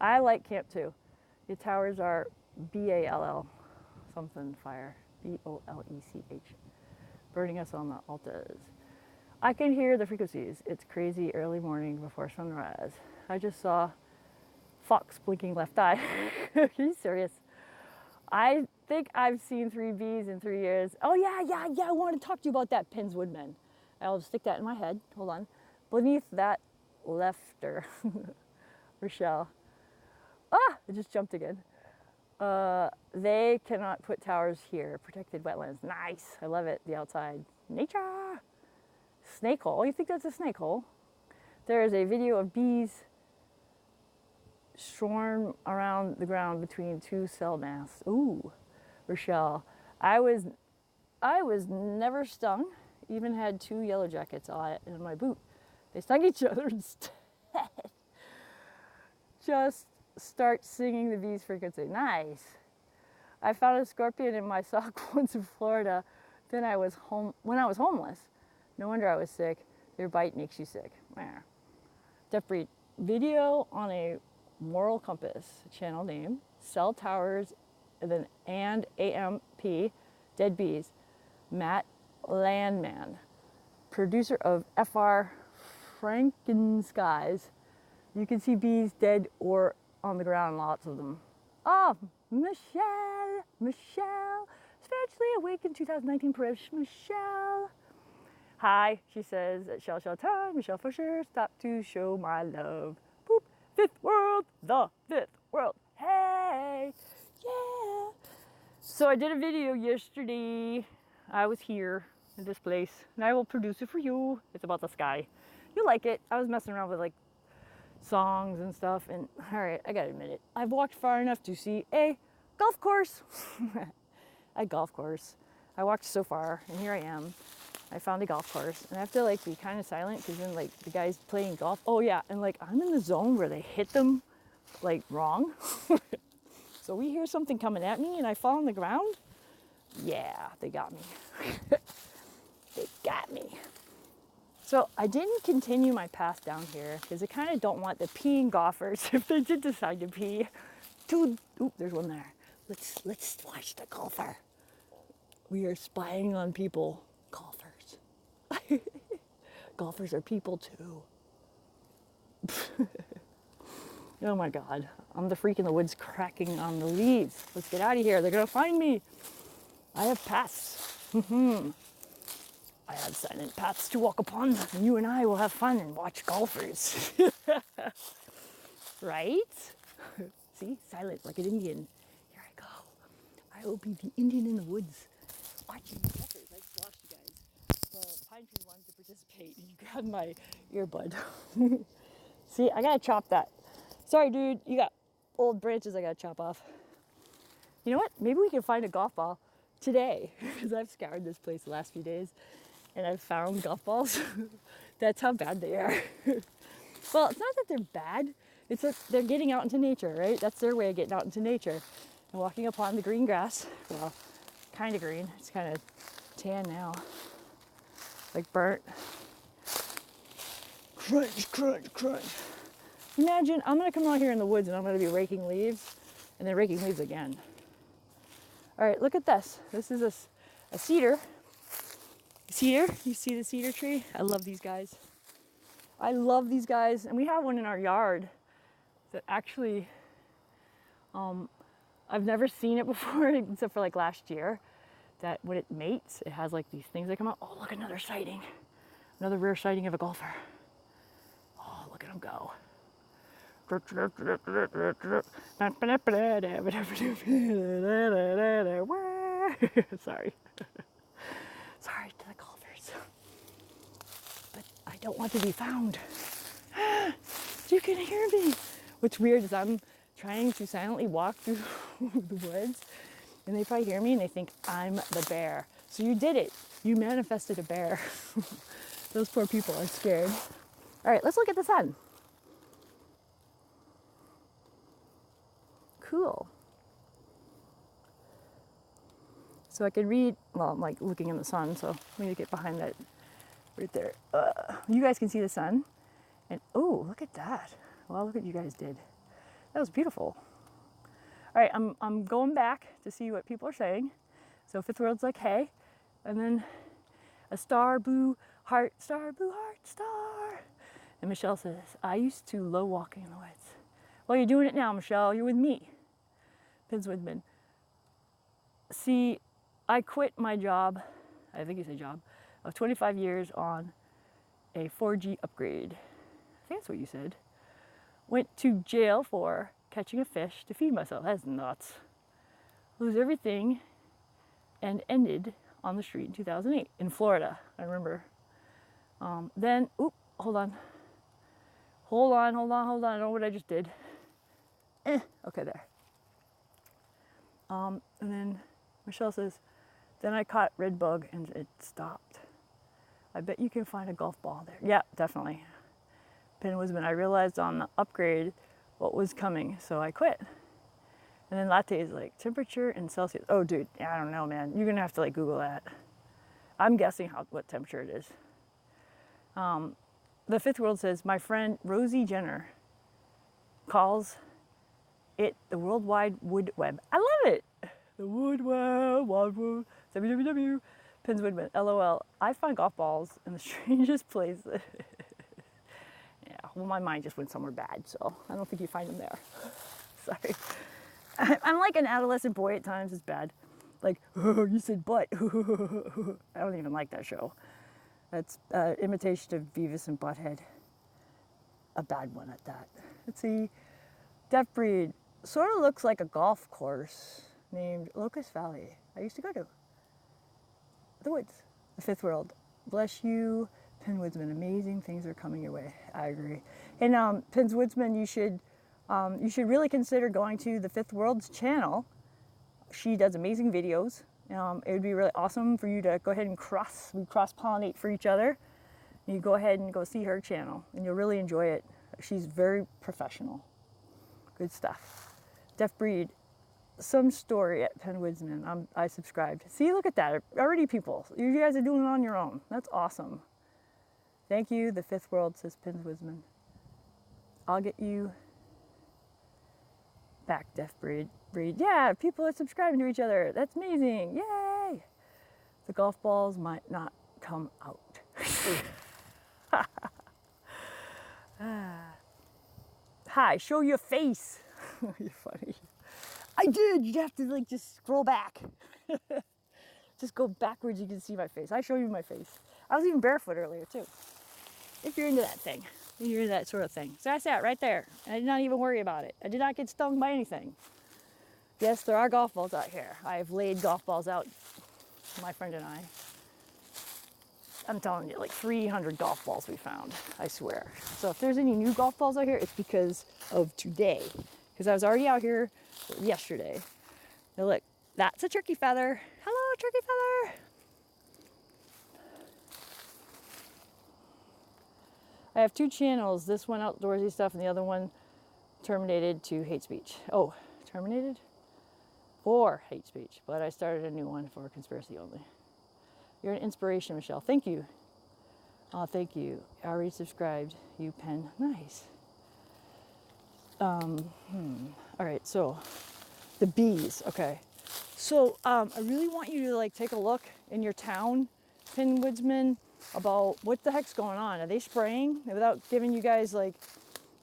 I like camp too. The towers are BALL, something fire, BOLECH, burning us on the altars. I can hear the frequencies. It's crazy early morning before sunrise. I just saw fox blinking left eye. Are you serious? I think I've seen 3 Bs in 3 years. Oh yeah, I want to talk to you about that Penn's Woodman. I'll stick that in my head. Hold on. Beneath that lefter, Rochelle. Ah, I just jumped again. They cannot put towers here. Protected wetlands. Nice. I love it. The outside. Nature. Snake hole. You think that's a snake hole? There is a video of bees swarm around the ground between 2 cell masts. Ooh, Rochelle. I was never stung. Even had 2 yellow jackets in my boot. They stung each other instead. Just start singing the bees frequency. Nice. I found a scorpion in my sock once in Florida. Then when I was homeless. No wonder I was sick. Their bite makes you sick. Deaf breed. Video on a moral compass, channel name, cell towers, and then AMP, dead bees. Matt Landman, producer of FR Frankenskies. You can see bees dead or on the ground, lots of them. Oh, Michelle, spiritually awake in 2019, Parish, Michelle. Hi, she says, at Shell time, Michelle Fisher, stop to show my love. Boop, fifth world, the fifth world, hey, yeah. So I did a video yesterday. I was here in this place, and I will produce it for you. It's about the sky. You'll like it. I was messing around with like songs and stuff, and all right, I gotta admit it. I've walked far enough to see a golf course. A golf course. I walked so far, and here I am. I found a golf course, and I have to like be kind of silent because then like the guy's playing golf. Oh yeah, and like I'm in the zone where they hit them like wrong. So we hear something coming at me, and I fall on the ground. Yeah, they got me. They got me. So I didn't continue my path down here because I kind of don't want the peeing golfers, if they did decide to pee. Dude, oop, there's one there. Let's watch the golfer. We are spying on people. Golfers. Golfers are people too. Oh my God. I'm the freak in the woods cracking on the leaves. Let's get out of here. They're gonna find me. I have paths. I have silent paths to walk upon, and you and I will have fun and watch golfers. Right? See? Silent, like an Indian. Here I go. I will be the Indian in the woods, watching golfers. I just lost you guys. The pine tree wanted to participate, and you grabbed my earbud. See, I gotta chop that. Sorry, dude. You got old branches I gotta chop off. You know what? Maybe we can find a golf ball today, because I've scoured this place the last few days. And I've found golf balls. That's how bad they are. Well, it's not that they're bad. It's that they're getting out into nature, right? That's their way of getting out into nature. And walking upon the green grass. Well, kind of green. It's kind of tan now. like burnt. Crunch, crunch, crunch. Imagine I'm gonna come out here in the woods and I'm gonna be raking leaves and then raking leaves again. All right, look at this. This is a cedar. Cedar, you see the cedar tree? I love these guys. I love these guys. And we have one in our yard that actually, I've never seen it before except for like last year, that when it mates, it has like these things that come out. Oh, look, another sighting. Another rare sighting of a golfer. Oh, look at him go. Sorry. Sorry to the golfers. But I don't want to be found. You can hear me. What's weird is I'm trying to silently walk through the woods and they probably hear me and they think I'm the bear. So you did it. You manifested a bear. Those poor people are scared. All right, let's look at the sun. Cool. So I can read, well, I'm like looking in the sun, so let me get behind that right there. You guys can see the sun. And oh, look at that. Well, look what you guys did. That was beautiful. All right, I'm going back to see what people are saying. So Fifth World's like, hey. And then a star, blue heart, star, star. And Michelle says, I used to love walking in the woods. Well, you're doing it now, Michelle. You're with me. Pins Woodman. See, I quit my job, I think you said job, of 25 years on a 4G upgrade. I think that's what you said. Went to jail for catching a fish to feed myself. That's nuts. Lose everything and ended on the street in 2008 in Florida, I remember. Then, oop, hold on. I don't know what I just did. Okay, there. And then Michelle says, then I caught red bug and it stopped. I bet you can find a golf ball there. Yeah, definitely. Pin Wisman, I realized on the upgrade what was coming, so I quit. And then latte is like temperature in Celsius. Oh, dude, I don't know, man. You're gonna have to like Google that. I'm guessing what temperature it is. The Fifth World says, my friend Rosie Jenner calls it the World Wide Wood Web. I love it. The Wood Web, www, Pins Woodman, LOL. I find golf balls in the strangest places. Yeah, well, my mind just went somewhere bad, so I don't think you find them there. Sorry. I'm like an adolescent boy at times. It's bad. Like, oh, you said butt. I don't even like that show. That's imitation of Beavis and Butthead. A bad one at that. Let's see. Deaf Breed sort of looks like a golf course named Locust Valley. I used to go to the woods. The Fifth World. Bless you, Pin Woodsman. Amazing things are coming your way. I agree. And Pins Woodsman, you should really consider going to the Fifth World's channel. She does amazing videos. It would be really awesome for you to go ahead and cross-pollinate for each other. You go ahead and go see her channel, and you'll really enjoy it. She's very professional. Good stuff. Deaf Breed, some story at Penn Woodsman. I subscribed. See, look at that. Already people. You guys are doing it on your own. That's awesome. Thank you. The Fifth World, says Penn Woodsman. I'll get you back, Deaf Breed. Yeah, people are subscribing to each other. That's amazing. Yay! The golf balls might not come out. Hi, show your face. You're funny. I did. You have to like just scroll back. Just go backwards. You can see my face. I show you my face. I was even barefoot earlier too. If you're into that thing, if you're into that sort of thing. So I sat right there. I did not even worry about it. I did not get stung by anything. Yes, there are golf balls out here. I have laid golf balls out, my friend and I. I'm telling you, like 300 golf balls we found, I swear. So if there's any new golf balls out here, it's because of today. Because I was already out here yesterday. Now look, that's a turkey feather. Hello, turkey feather. I have two channels. This one outdoorsy stuff and the other one terminated to hate speech. Oh, terminated? For hate speech, but I started a new one for conspiracy only. You're an inspiration, Michelle. Thank you. Oh, thank you. I already subscribed. You pen. Nice. All right, so the bees. Okay. So I really want you to like take a look in your town, Pin Woodsman, about what the heck's going on. Are they spraying without giving you guys like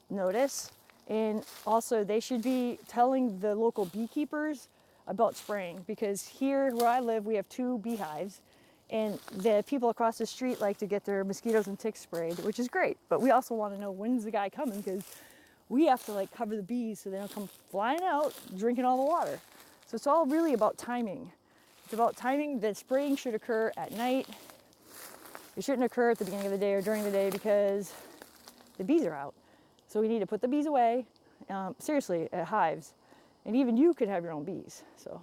notice? And also they should be telling the local beekeepers about spraying, because here where I live we have 2 beehives, and the people across the street like to get their mosquitoes and ticks sprayed, which is great, but we also want to know when's the guy coming, because we have to like cover the bees so they don't come flying out drinking all the water. So it's all really about timing. It's about timing. The spraying should occur at night. It shouldn't occur at the beginning of the day or during the day, because the bees are out. So we need to put the bees away, seriously, at hives. And even you could have your own bees. So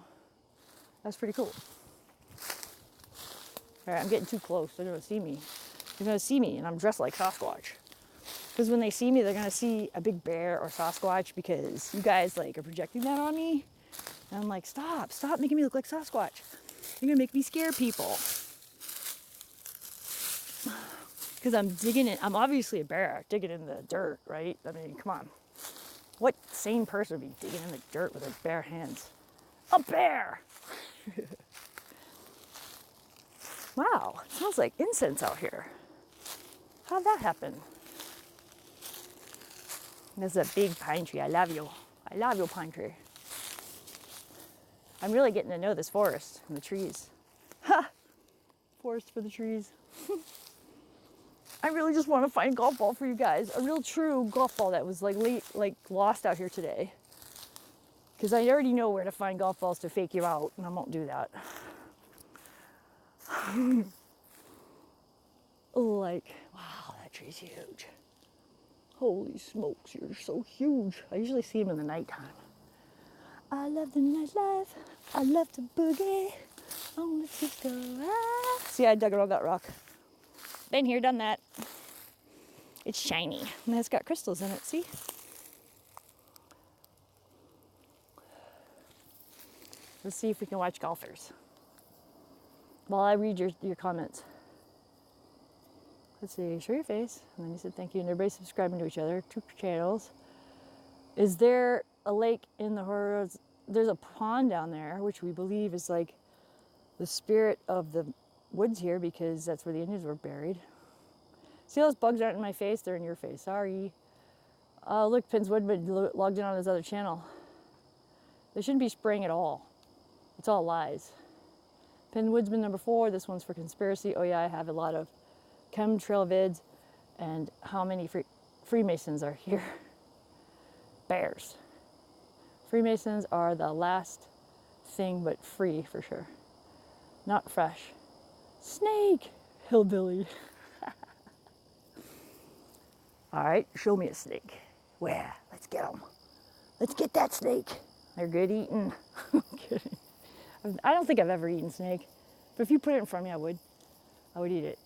that's pretty cool. All right, I'm getting too close. They're gonna see me. They're gonna see me and I'm dressed like Sasquatch. Because when they see me, they're gonna see a big bear or Sasquatch, because you guys like are projecting that on me. And I'm like, stop making me look like Sasquatch. You're gonna make me scare people. Because I'm digging in, I'm obviously a bear, digging in the dirt, right? I mean, come on. What sane person would be digging in the dirt with their bare hands? A bear! Wow, it smells like incense out here. How'd that happen? There's a big pine tree. I love you. I love you, pine tree. I'm really getting to know this forest and the trees. Ha! Forest for the trees. I really just want to find a golf ball for you guys. A real true golf ball that was like lost out here today. Because I already know where to find golf balls to fake you out, and I won't do that. Like, wow, that tree's huge. Holy smokes, you're so huge. I usually see them in the nighttime. I love the nightlife. I love to boogie on the Cisco. Ah. See, I dug around that rock. Been here, done that. It's shiny, and it's got crystals in it, see? Let's see if we can watch golfers while I read your comments. Let's see, show your face. And then you said thank you, and everybody's subscribing to each other, 2 channels. Is there a lake in the horizon? There's a pond down there, which we believe is like the spirit of the woods here, because that's where the Indians were buried. See, those bugs aren't in my face, they're in your face. Sorry. Look, Pins Woodman logged in on his other channel. They shouldn't be spraying at all. It's all lies. Pin Woodsman number 4, this one's for conspiracy. Oh yeah, I have a lot of chemtrail vids, and how many Freemasons are here. Bears. Freemasons are the last thing but free for sure. Not fresh. Snake! Hillbilly. All right, show me a snake. Where? Let's get them. Let's get that snake. They're good eating. I'm kidding. I don't think I've ever eaten snake, but if you put it in front of me, I would eat it.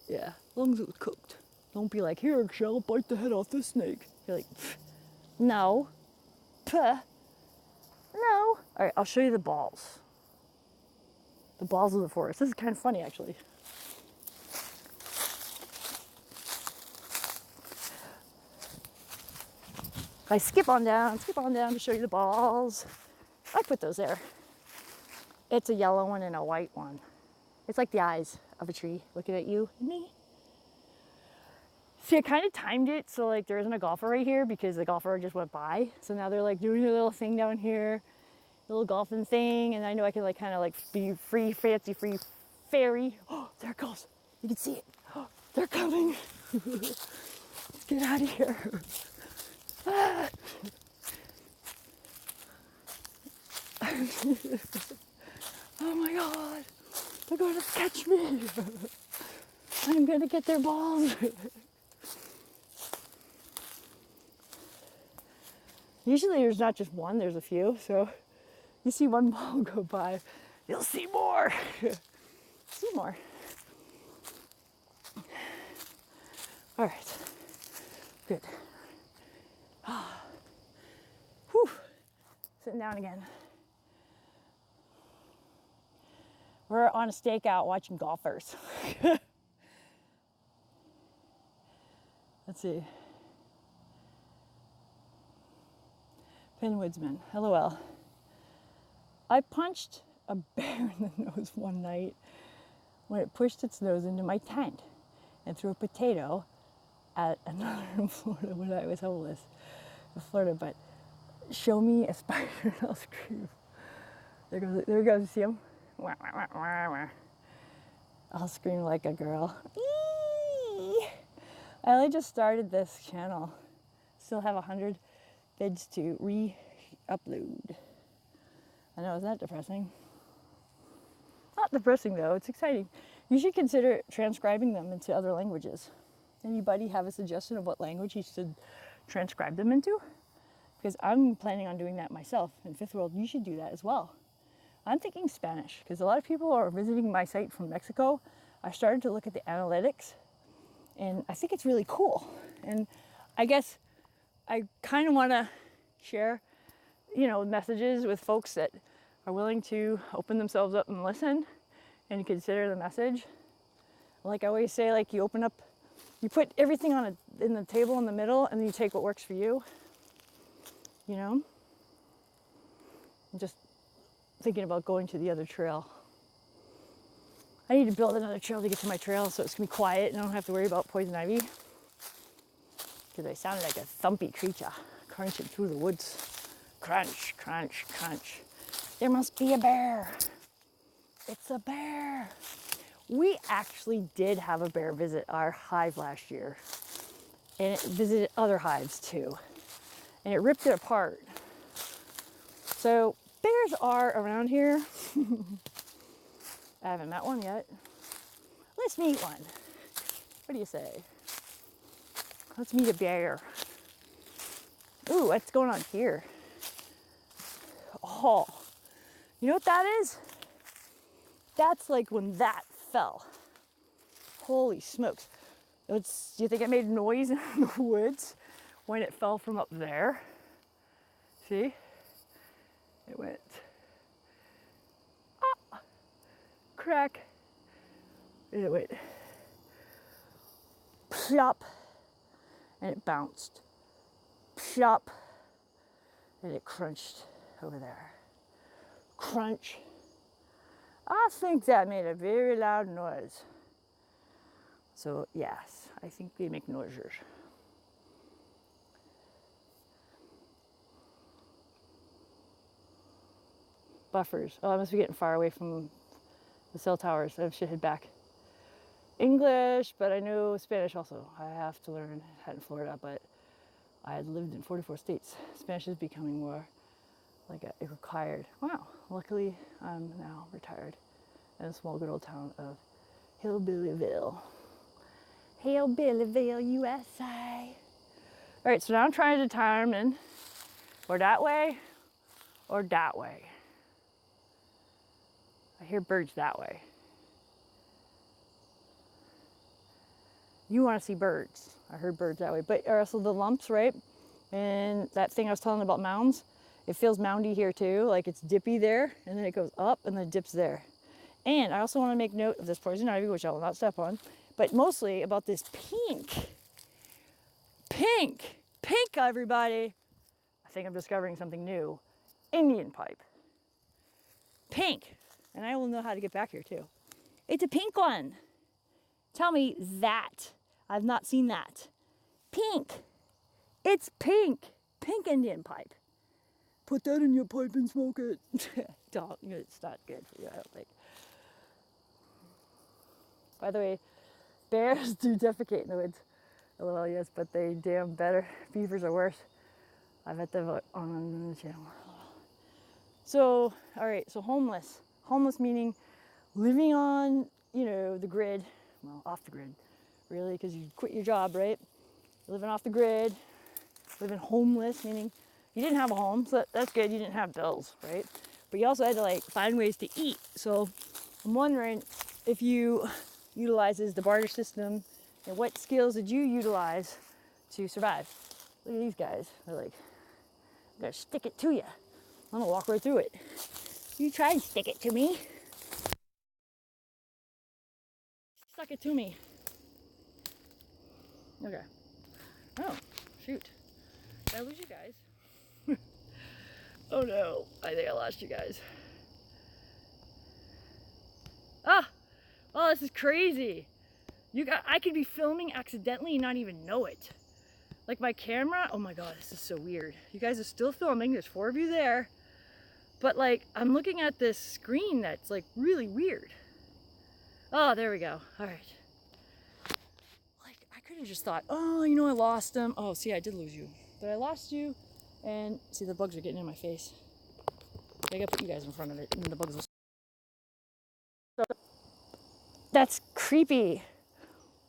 Yeah, as long as it was cooked. Don't be like, here, Shell, bite the head off this snake. You're like, no. Puh. No. All right, I'll show you the balls. The balls of the forest. This is kind of funny, actually. I skip on down to show you the balls. I put those there. It's a yellow one and a white one. It's like the eyes of a tree looking at you and me. See, I kind of timed it so like there isn't a golfer right here, because the golfer just went by. So now they're like doing a little thing down here, a little golfing thing, and I know I can like kind of like be free, fancy free fairy. Oh, there it goes. You can see it. Oh, they're coming. Let's get out of here. Ah. Oh my God, they're gonna catch me. I'm gonna get their balls. Usually there's not just one, there's a few. So you see one ball go by, you'll see more. See more. All right, good. Whew. Sitting down again. We're on a stakeout watching golfers. Let's see. Pinwoodsman, LOL. I punched a bear in the nose one night when it pushed its nose into my tent and threw a potato at another in Florida when I was homeless in Florida. But show me a spider and I'll scream. There he goes, see him? Wah, wah, wah, wah, wah. I'll scream like a girl. Eee! I only just started this channel. Still have 100 vids to re-upload. I know, isn't that depressing? Not depressing though, it's exciting. You should consider transcribing them into other languages. Anybody have a suggestion of what language you should transcribe them into? Because I'm planning on doing that myself. In Fifth World, you should do that as well. I'm thinking Spanish, because a lot of people are visiting my site from Mexico. I started to look at the analytics, and I think it's really cool. And I guess I kind of want to share, messages with folks that are willing to open themselves up and listen and consider the message. Like I always say, like you put everything in the table in the middle, and then you take what works for you. And just thinking about going to the other trail. I need to build another trail to get to my trail so it's gonna be quiet and I don't have to worry about poison ivy. Because I sound like a thumpy creature crunching through the woods. Crunch, crunch, crunch. There must be a bear. It's a bear. We actually did have a bear visit our hive last year. And it visited other hives too. And it ripped it apart. So bears are around here. I haven't met one yet. Let's meet one. What do you say? Let's meet a bear. Ooh, what's going on here? Oh, you know what that is? That's like when that fell. Holy smokes. Do you think it made noise in the woods when it fell from up there? See? It went, crack. And it went, plop, and it bounced. Plop, and it crunched over there. Crunch. I think that made a very loud noise. So yes, I think they make noises. Buffers. Oh, I must be getting far away from the cell towers. I should head back. English, but I know Spanish also. I have to learn that in Florida, but I had lived in 44 states. Spanish is becoming more like a required. Wow, luckily I'm now retired in a small good old town of Hillbillyville. Hillbillyville, USA. All right, so now I'm trying to determine or that way or that way. I hear birds that way. You want to see birds. I heard birds that way. But also the lumps, right? And that thing I was telling about mounds, it feels moundy here too. Like it's dippy there, and then it goes up and then dips there. And I also want to make note of this poison ivy, which I will not step on, but mostly about this pink. Pink, everybody. I think I'm discovering something new. Indian pipe. Pink. And I will know how to get back here too. It's a pink one. Tell me that. I've not seen that. Pink. It's pink. Pink Indian pipe. Put that in your pipe and smoke it. Don't. It's not good for you, I don't think. By the way, bears do defecate in the woods. LOL, yes, but they damn better. Beavers are worse. I bet them on the channel. So, all right, so homeless. Homeless meaning living on, the grid. Well, off the grid, really, because you quit your job, right? Living off the grid. Living homeless, meaning you didn't have a home, so that's good. You didn't have bills, right? But you also had to find ways to eat. So I'm wondering if you utilizes the barter system and what skills did you utilize to survive? Look at these guys. They're like, I'm gonna stick it to you. I'm gonna walk right through it. You try and stick it to me. Stuck it to me. Okay. Oh, shoot. Did I lose you guys? Oh no, I think I lost you guys. Ah! Oh, this is crazy. I could be filming accidentally and not even know it. Like my camera, oh my god, this is so weird. You guys are still filming, there's 4 of you there. But like, I'm looking at this screen that's like really weird. Oh, there we go, all right. Like, I could have just thought, oh, you know, I lost them. Oh, see, I did lose you. But I lost you, and see, the bugs are getting in my face. I gotta put you guys in front of it, and the bugs will. That's creepy.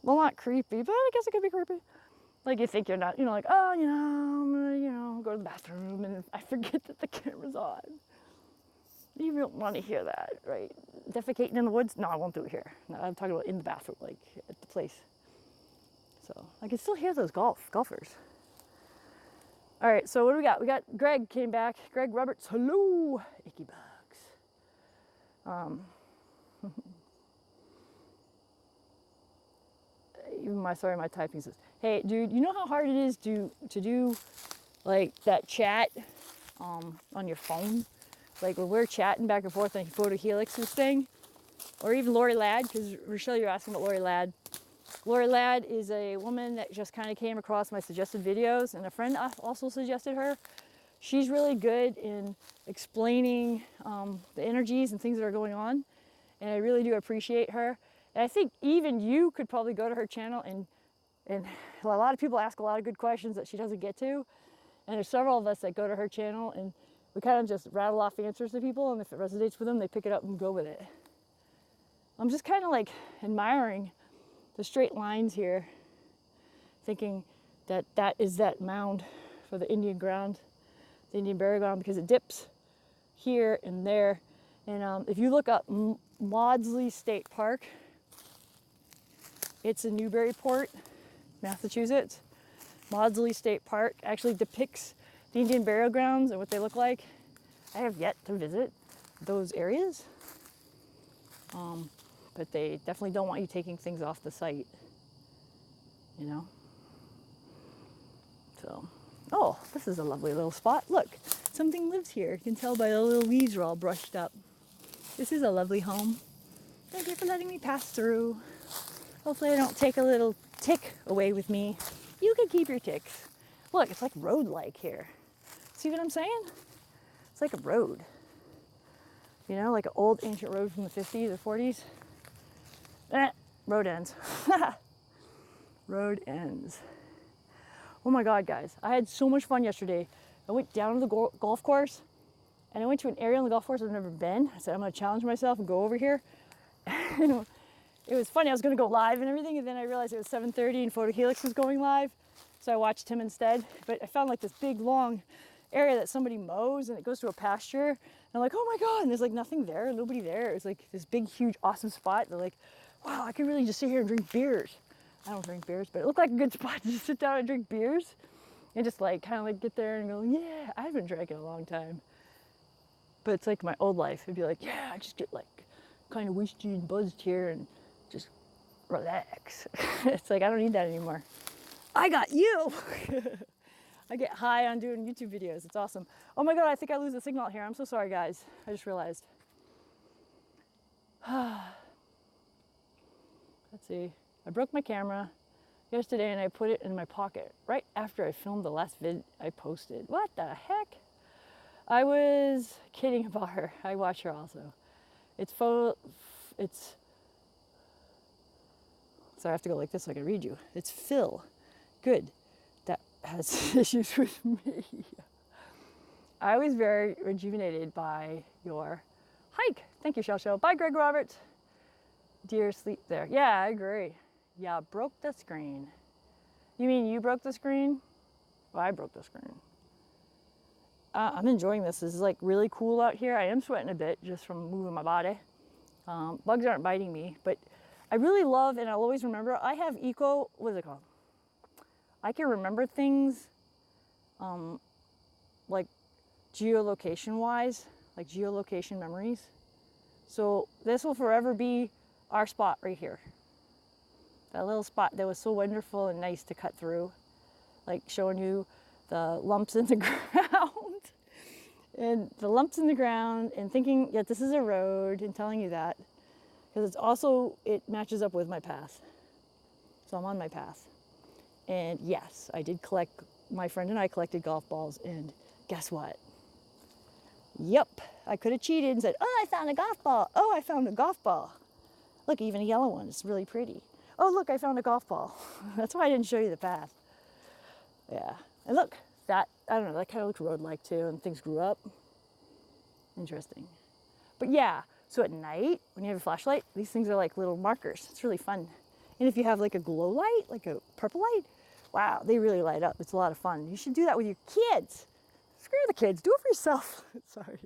Well, not creepy, but I guess it could be creepy. Like you think you're not, you know, like, oh, you know, I'm gonna, you know, go to the bathroom and I forget that the camera's on. You don't want to hear that, right? Defecating in the woods? No, I won't do it here. No, I'm talking about in the bathroom, like at the place. So I can still hear those golfers. All right, so what do we got? We got Greg came back. Greg Roberts, hello, icky bugs. Even my typing says, hey dude, you know how hard it is to do like that chat on your phone? Like when we're chatting back and forth on Photo Helix's thing, or even Lorie Ladd, because Rochelle, you're asking about Lorie Ladd. Lorie Ladd is a woman that just kind of came across my suggested videos, and a friend also suggested her. She's really good in explaining the energies and things that are going on, and I really do appreciate her. And I think even you could probably go to her channel and a lot of people ask a lot of good questions that she doesn't get to. And there's several of us that go to her channel and we kind of just rattle off answers to people, and if it resonates with them, they pick it up and go with it. I'm just kind of like admiring the straight lines here, thinking that that is that mound for the Indian ground, the Indian burial ground, because it dips here and there. And if you look up Maudsley State Park, it's in Newburyport, Massachusetts. Maudsley State Park actually depicts the Indian burial grounds and what they look like. I have yet to visit those areas, but they definitely don't want you taking things off the site, you know? So, oh, this is a lovely little spot. Look, something lives here. You can tell by the little leaves are all brushed up. This is a lovely home. Thank you for letting me pass through. Hopefully I don't take a little tick away with me. You can keep your ticks. Look, it's like road-like here. See what I'm saying? It's like a road. You know, like an old ancient road from the 50s or 40s. Road ends. Road ends. Oh my God, guys. I had so much fun yesterday. I went down to the golf course, and I went to an area on the golf course I've never been. I said, I'm gonna challenge myself and go over here. And it was funny, I was gonna go live and everything, and then I realized it was 7:30 and Photo Helix was going live. So I watched him instead. But I found like this big, long area that somebody mows, and it goes to a pasture. And I'm like, oh my God, and there's like nothing there, nobody there. It was like this big, huge, awesome spot. They're like, wow, I could really just sit here and drink beers. I don't drink beers, but it looked like a good spot to just sit down and drink beers. And just like, kind of like get there and go, yeah, I haven't drank in a long time. But it's like my old life. It'd be like, yeah, I just get like kind of wishy and buzzed here and just relax. It's like, I don't need that anymore. I got you. I get high on doing YouTube videos. It's awesome. Oh my God, I think I lose the signal out here. I'm so sorry, guys. I just realized. Let's see. I broke my camera yesterday and I put it in my pocket right after I filmed the last vid I posted. What the heck? I was kidding about her. I watch her also. Sorry, I have to go like this so I can read you. It's Phil. Good. That has issues with me. I was very rejuvenated by your hike. Thank you, Shell Show. Bye, Greg Roberts. Dear, sleep there. Yeah, I agree. Yeah, broke the screen. You mean you broke the screen? Well, I broke the screen. I'm enjoying this. This is like really cool out here. I am sweating a bit just from moving my body. Bugs aren't biting me, but I really love, and I'll always remember, I have what is it called? I can remember things like geolocation wise, like geolocation memories. So this will forever be our spot right here. That little spot that was so wonderful and nice to cut through. like showing you the lumps in the ground and the lumps in the ground and thinking that this is a road and telling you that because it's also, it matches up with my path. So I'm on my path. And yes, I did collect, my friend and I collected golf balls, and guess what? Yep, I could have cheated and said, oh, I found a golf ball. Oh, I found a golf ball. Look, even a yellow one, it's really pretty. Oh, look, I found a golf ball. That's why I didn't show you the path. Yeah, and look, that, I don't know, that kind of looks road-like too, and things grew up. Interesting. But yeah, so at night, when you have a flashlight, these things are like little markers. It's really fun. And if you have like a glow light, like a purple light, wow, they really light up. It's a lot of fun. You should do that with your kids. Screw the kids, do it for yourself. Sorry.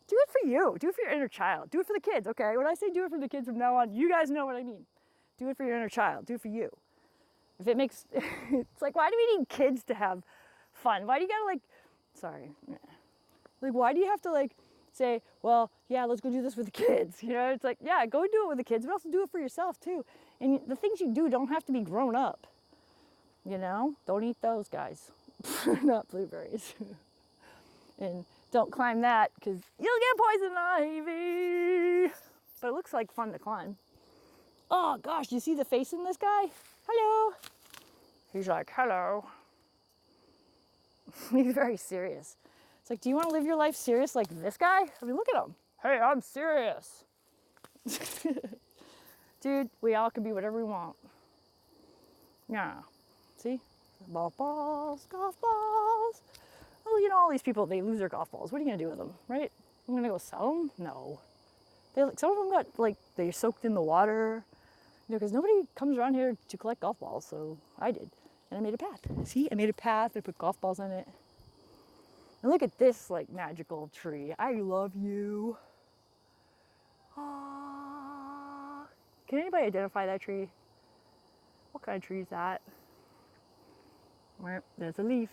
Do it for you. Do it for your inner child. Do it for the kids, okay? When I say do it for the kids from now on, you guys know what I mean. Do it for your inner child. Do it for you. If it makes, it's like, why do we need kids to have fun? Why do you gotta like, sorry. Like, why do you have to like say, well, yeah, let's go do this with the kids. You know, it's like, yeah, go do it with the kids, but also do it for yourself too. And the things you do don't have to be grown up. You know, don't eat those guys. Not blueberries. And don't climb that because you'll get poison ivy. But it looks like fun to climb. Oh gosh, you see the face in this guy? Hello. He's like, hello. He's very serious. It's like, do you want to live your life serious like this guy? I mean, look at him. Hey, I'm serious. Dude, we all can be whatever we want. Yeah. See? Golf balls, golf balls. Well, you know, all these people, they lose their golf balls. What are you going to do with them, right? I'm going to go sell them? No. Some of them got, like, they're soaked in the water. You know, because nobody comes around here to collect golf balls, so I did. And I made a path. See? I made a path. I put golf balls in it. And look at this, like, magical tree. I love you. Aww. Can anybody identify that tree? What kind of tree is that? Well, there's a leaf.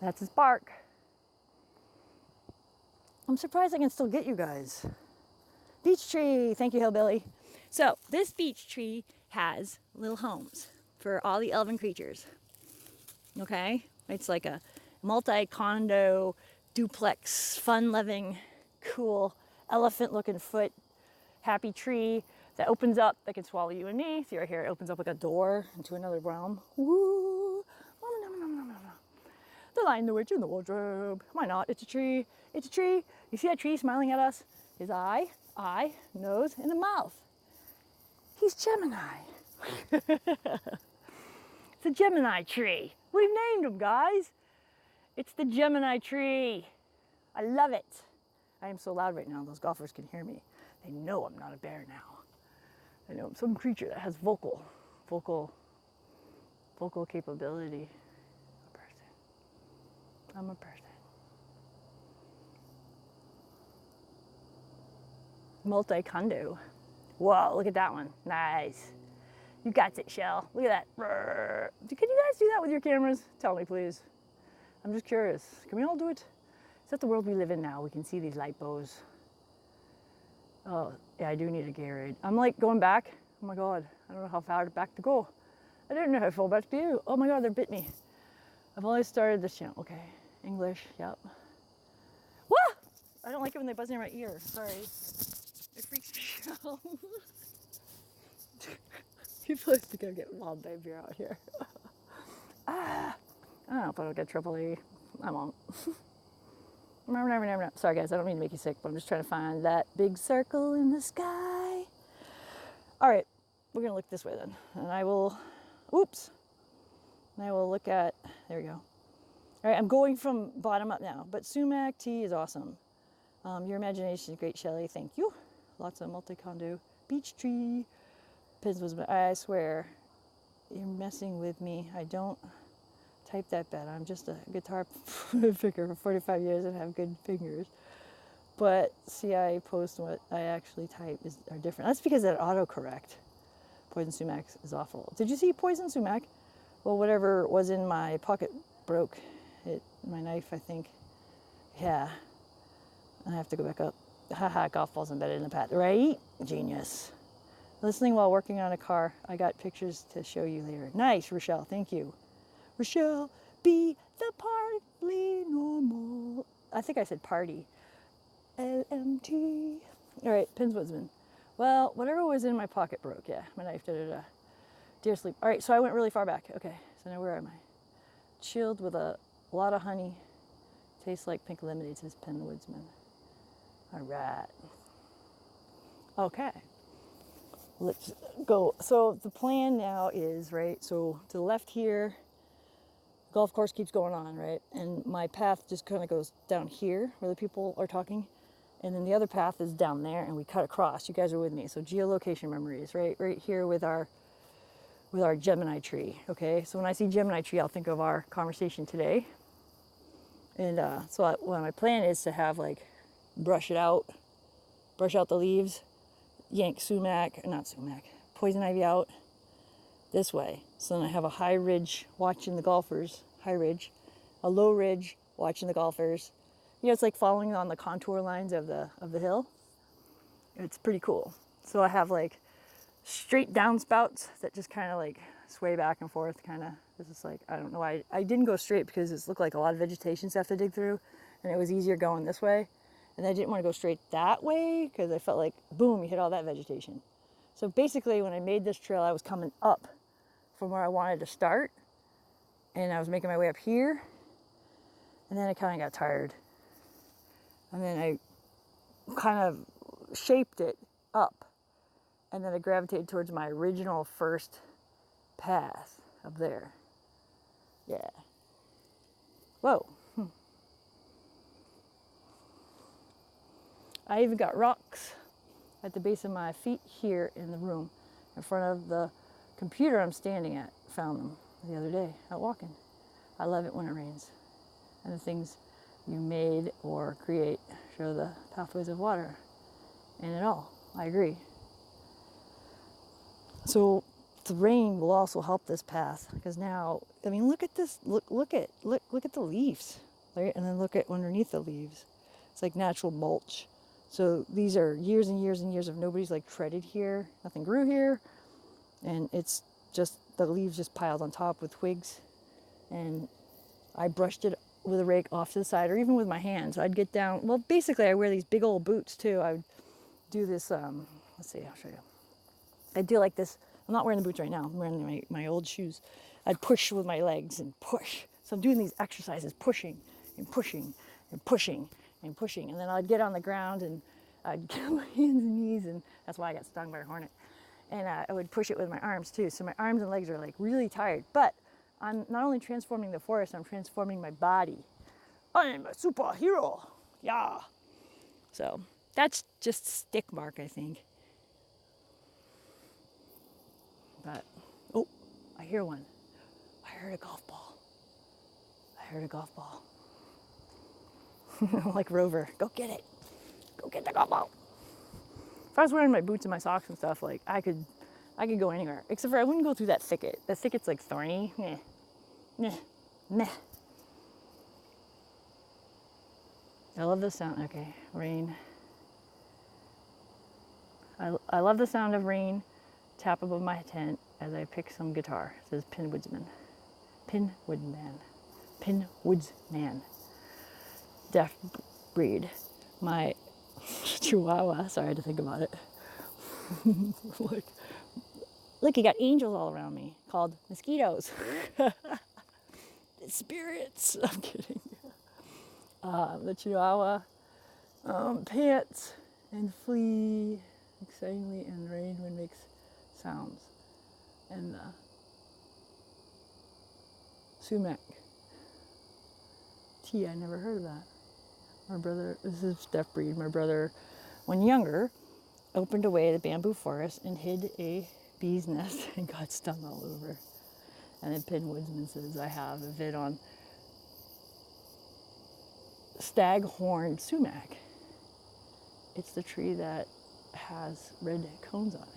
That's his bark. I'm surprised I can still get you guys. Beech tree, thank you, hillbilly. So this beech tree has little homes for all the elven creatures. Okay, it's like a multi-condo, duplex, fun-loving, cool, elephant-looking foot, happy tree that opens up, that can swallow you and me. See right here, it opens up like a door into another realm. Woo! The Lion, the Witch, and the Wardrobe. Why not? It's a tree. It's a tree. You see that tree smiling at us? His eye, nose, and a mouth. He's Gemini. It's a Gemini tree. We've named him, guys. It's the Gemini tree. I love it. I am so loud right now, those golfers can hear me. They know I'm not a bear now. I know I'm some creature that has vocal capability. A person. I'm a person. Multi-condo. Whoa, look at that one. Nice. You got it, Shell. Look at that. Can you guys do that with your cameras? Tell me, please. I'm just curious. Can we all do it? Is that the world we live in now? We can see these light bows. Oh, yeah, I do need a Gatorade. I'm like going back. Oh my God, I don't know how far back to go. I didn't know how far back to do. Oh my God, they bit me. I've only started this channel. Okay, English, yep. Wah! I don't like it when they buzz in my ear. Sorry. It freaks me out. People think I'm getting wild baby out here. I don't know if I'll get triple E. I won't. Never. Sorry guys, I don't mean to make you sick, but I'm just trying to find that big circle in the sky. All right, we're gonna look this way then. And I will, oops. And I will look at, there we go. All right, I'm going from bottom up now, but sumac tea is awesome. Your imagination is great, Shelley, thank you. Lots of multi-condo, beech tree, I swear, you're messing with me. I don't type that bad. I'm just a guitar picker for 45 years and have good fingers. But see, I post what I actually type are different. That's because that autocorrect. Poison sumac is awful. Did you see poison sumac? Well, whatever was in my pocket broke. My knife, I think. Yeah. I have to go back up. Haha, golf balls embedded in the path, right? Genius. Listening while working on a car. I got pictures to show you later. Nice, Rochelle. Thank you. Rochelle, be the partly normal. I think I said party. LMT. All right, Pins Woodsman. Well, whatever was in my pocket broke. Yeah, my knife. Da da da. Dear sleep. All right, so I went really far back. Okay, so now where am I? Chilled with a lot of honey. Tastes like pink lemonade, says Pin Woodsman. All right. Okay. Let's go. So the plan now is, right, so to the left here, golf course keeps going on, right? And my path just kind of goes down here where the people are talking. And then the other path is down there and we cut across. You guys are with me. So geolocation memories, right? Right here with our Gemini tree, okay? So when I see Gemini tree, I'll think of our conversation today. And what my plan is to have like, brush out the leaves, yank poison ivy out this way. So then I have a high ridge watching the golfers, a low ridge watching the golfers. You know, it's like following on the contour lines of the hill. It's pretty cool. So I have like straight downspouts that just kind of like sway back and forth, kind of. This is like, I don't know why I didn't go straight because it looked like a lot of vegetation stuff to dig through, and it was easier going this way. And I didn't want to go straight that way because I felt like, boom, you hit all that vegetation. So basically, when I made this trail, I was coming up from where I wanted to start, and I was making my way up here, and then I kind of got tired. And then I kind of shaped it up, and then I gravitated towards my original first path up there. Yeah. Whoa. I even got rocks at the base of my feet here in the room in front of the computer I'm standing at. Found them the other day out walking. I love it when it rains. And the things you made or create show the pathways of water in it all. I agree. So the rain will also help this path because now, I mean, look at this. Look at the leaves, right? And then look at underneath the leaves. It's like natural mulch. So these are years and years and years of nobody's like treaded here. Nothing grew here, and it's just the leaves just piled on top with twigs. And I brushed it with a rake off to the side, or even with my hands. So I'd get down. Well, basically, I wear these big old boots too. I would do this. Let's see. I'll show you. I do like this. I'm not wearing the boots right now. I'm wearing my old shoes. I'd push with my legs and push. So I'm doing these exercises, pushing and pushing and pushing and pushing. And then I'd get on the ground and I'd get on my hands and knees, and that's why I got stung by a hornet. And I would push it with my arms too. So my arms and legs are like really tired. But I'm not only transforming the forest, I'm transforming my body. I'm a superhero. Yeah. So that's just stick mark, I think. But, oh, I hear one. I heard a golf ball. Like Rover, go get it. Go get the golf ball. If I was wearing my boots and my socks and stuff, like I could go anywhere. Except for I wouldn't go through that thicket. The thicket's like thorny. Meh. I love the sound. Okay, rain. I love the sound of rain tap above my tent as I pick some guitar, says Pin Woodsman. Deaf breed. My chihuahua, sorry, I had to think about it. Look, you got angels all around me called mosquitoes. Spirits. I'm kidding. The chihuahua pants and flee excitingly, and rain when makes sounds. And sumac. Tea, I never heard of that. My brother, this is deaf breed, my brother, when younger, opened away the bamboo forest and hid a bee's nest and got stung all over. And then Pin Woodsman says, I have a vid on staghorn sumac. It's the tree that has red cones on it.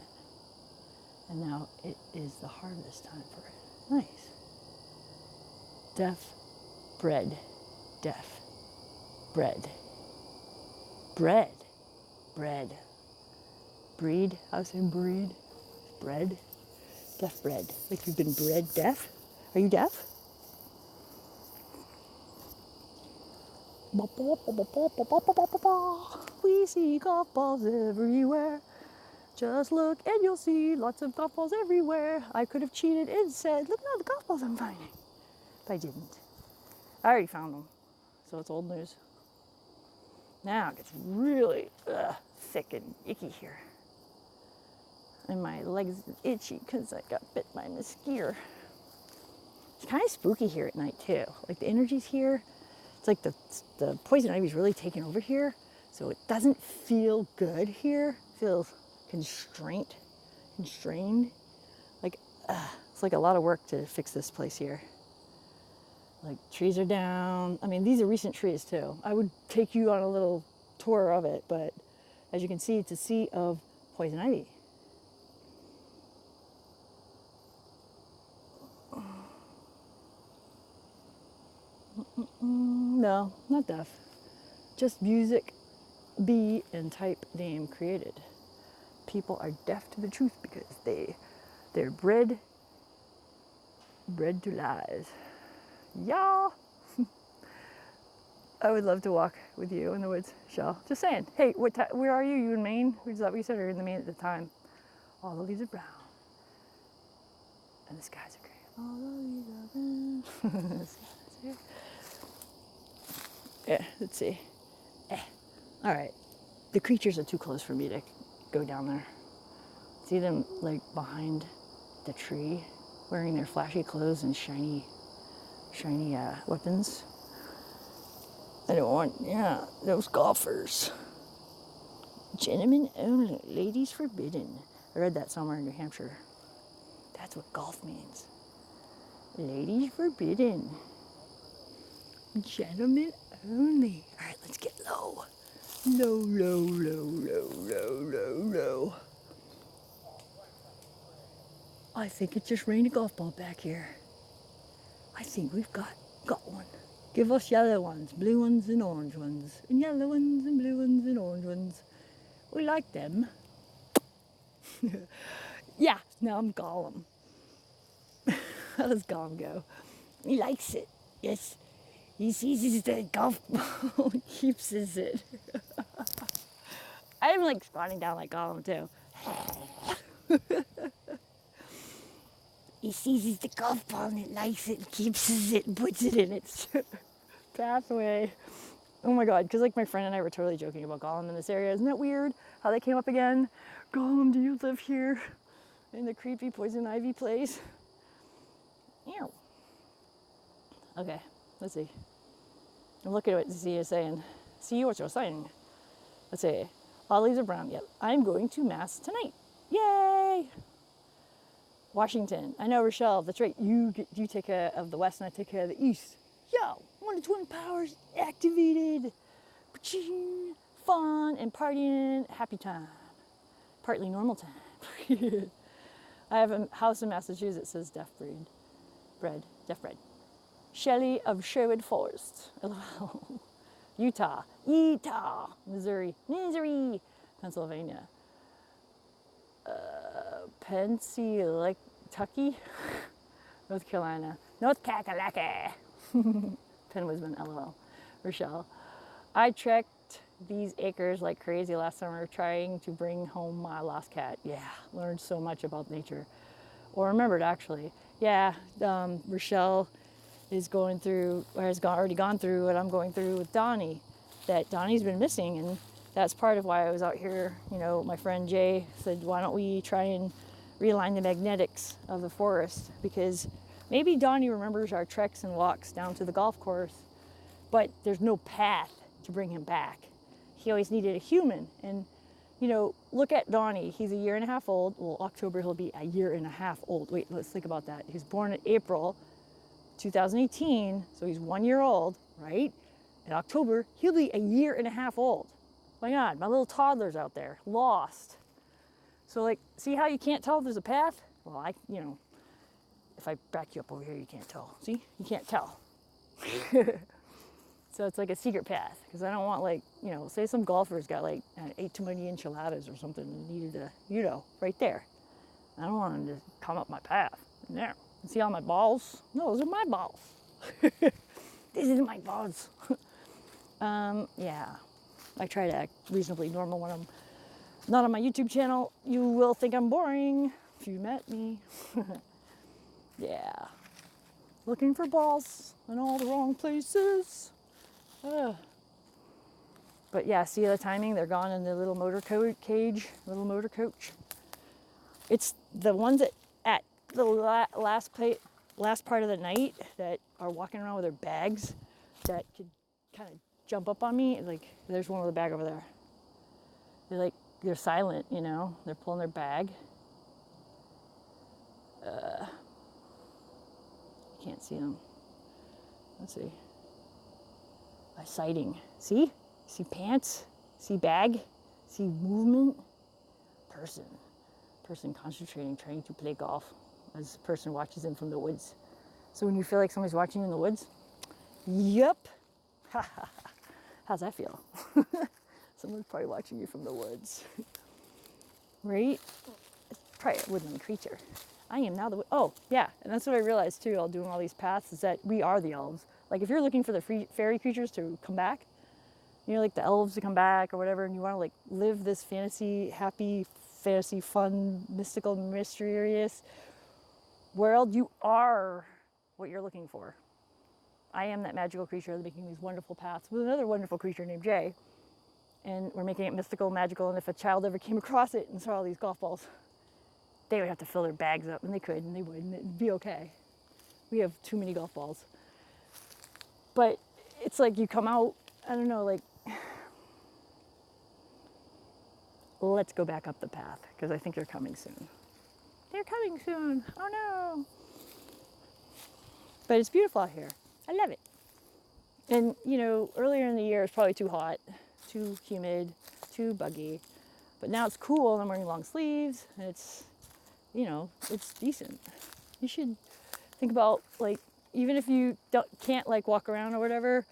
And now it is the harvest time for it. Nice. Deaf bread. Bread. bread. Breed, I was saying breed. Bread. Deaf bread. Like you've been bred deaf? Are you deaf? We see golf balls everywhere. Just look and you'll see lots of golf balls everywhere. I could have cheated and said, look at all the golf balls I'm finding. But I didn't. I already found them. So it's old news. Now it gets really thick and icky here. And my legs itchy because I got bit by a mosquito. It's kind of spooky here at night too. Like the energy's here. It's like the poison ivy is really taking over here. So it doesn't feel good here. It feels constrained. Like it's like a lot of work to fix this place here. Like trees are down. I mean, these are recent trees too. I would take you on a little tour of it, but as you can see, it's a sea of poison ivy. No, not deaf. Just music, B and type name created. People are deaf to the truth because they're bred to lies. Yeah. I would love to walk with you in the woods, Shell. Just saying. Hey, where are you? You in Maine? Is that what you said? Or in the Maine at the time? All the leaves are brown. And the skies are gray. All the leaves are brown. The skies are... Yeah, let's see. All right. The creatures are too close for me to go down there. See them like behind the tree, wearing their flashy clothes and shiny weapons. I don't want, those golfers. Gentlemen only, ladies forbidden. I read that somewhere in New Hampshire. That's what golf means. Ladies forbidden. Gentlemen only. All right, let's get low. Low. I think it just rained a golf ball back here. I think we've got one. Give us yellow ones, blue ones and orange ones. And yellow ones and blue ones and orange ones. We like them. Yeah, now I'm Gollum. How does Gollum go? He likes it. Yes. He seizes the golf ball and keeps it. I'm like squatting down like Gollum too. He seizes the golf ball and it likes it and keeps it and puts it in its pathway. Oh my God, because like my friend and I were totally joking about Gollum in this area. Isn't that weird how they came up again? Gollum, do you live here in the creepy poison ivy place? Ew. Okay, let's see. I'm looking at what Z is saying. See what you're saying. Let's see. All leaves are brown. Yep. I'm going to Mass tonight. Yay! Washington. I know, Rochelle. That's right. You take care of the West and I take care of the East. Yo, one of the twin powers activated. Fun and partying. Happy time. Partly normal time. I have a house in Massachusetts that says deaf bread. Shelley of Sherwood Forest. Utah, Missouri, Pennsylvania, Pennsylvania, North Carolina, North Kakalaki, Penn Wisman, LOL, Rochelle. I trekked these acres like crazy last summer trying to bring home my lost cat. Yeah, learned so much about nature, or remembered actually. Yeah, Rochelle is going through, or has already gone through what I'm going through with Donnie, that Donnie's been missing, and that's part of why I was out here. You know, my friend Jay said, why don't we try and realign the magnetics of the forest, because maybe Donnie remembers our treks and walks down to the golf course, but there's no path to bring him back. He always needed a human, and you know, look at Donnie. He's a year and a half old. Well, October he'll be a year and a half old. Wait, let's think about that. He was born in April 2018, so he's 1 year old, right? In October, he'll be a year and a half old. My God, my little toddler's out there, lost. So like, see how you can't tell if there's a path? Well, if I back you up over here, you can't tell. See, you can't tell. So it's like a secret path, because I don't want, like, you know, say some golfer's got like ate too many enchiladas or something and needed to, you know, right there. I don't want them to come up my path. There. See all my balls? No, those are my balls. These are my balls. Yeah. I try to act reasonably normal when I'm not on my YouTube channel. You will think I'm boring if you met me. Yeah. Looking for balls in all the wrong places. But yeah, see the timing? They're gone in the little motor cage, little motor coach. It's the ones at the last part of the night that are walking around with their bags that could kind of jump up on me. Like, there's one with a bag over there. They're silent, you know. They're pulling their bag. Can't see them. Let's see. By sighting. See? See pants? See bag? See movement? Person concentrating, trying to play golf as the person watches him from the woods. So when you feel like somebody's watching you in the woods, yep. How's that feel? Someone's probably watching you from the woods. Right? It's probably a woodland creature. I am now the, oh yeah, and that's what I realized too, while doing all these paths, is that we are the elves. Like, if you're looking for the fairy creatures to come back, you know, like the elves to come back or whatever, and you want to like live this happy fantasy, fun, mystical, mysterious world, you are what you're looking for. I am that magical creature making these wonderful paths with another wonderful creature named Jay. And we're making it mystical, magical, and if a child ever came across it and saw all these golf balls, they would have to fill their bags up, and they could, and they would, and it'd be okay. We have too many golf balls. But it's like you come out, I don't know, like, let's go back up the path, because I think they're coming soon. They're coming soon. Oh no. But it's beautiful out here. I love it. And, you know, earlier in the year it's probably too hot, too humid, too buggy. But now it's cool, and I'm wearing long sleeves, and it's, you know, it's decent. You should think about, like, even if you can't like walk around or whatever,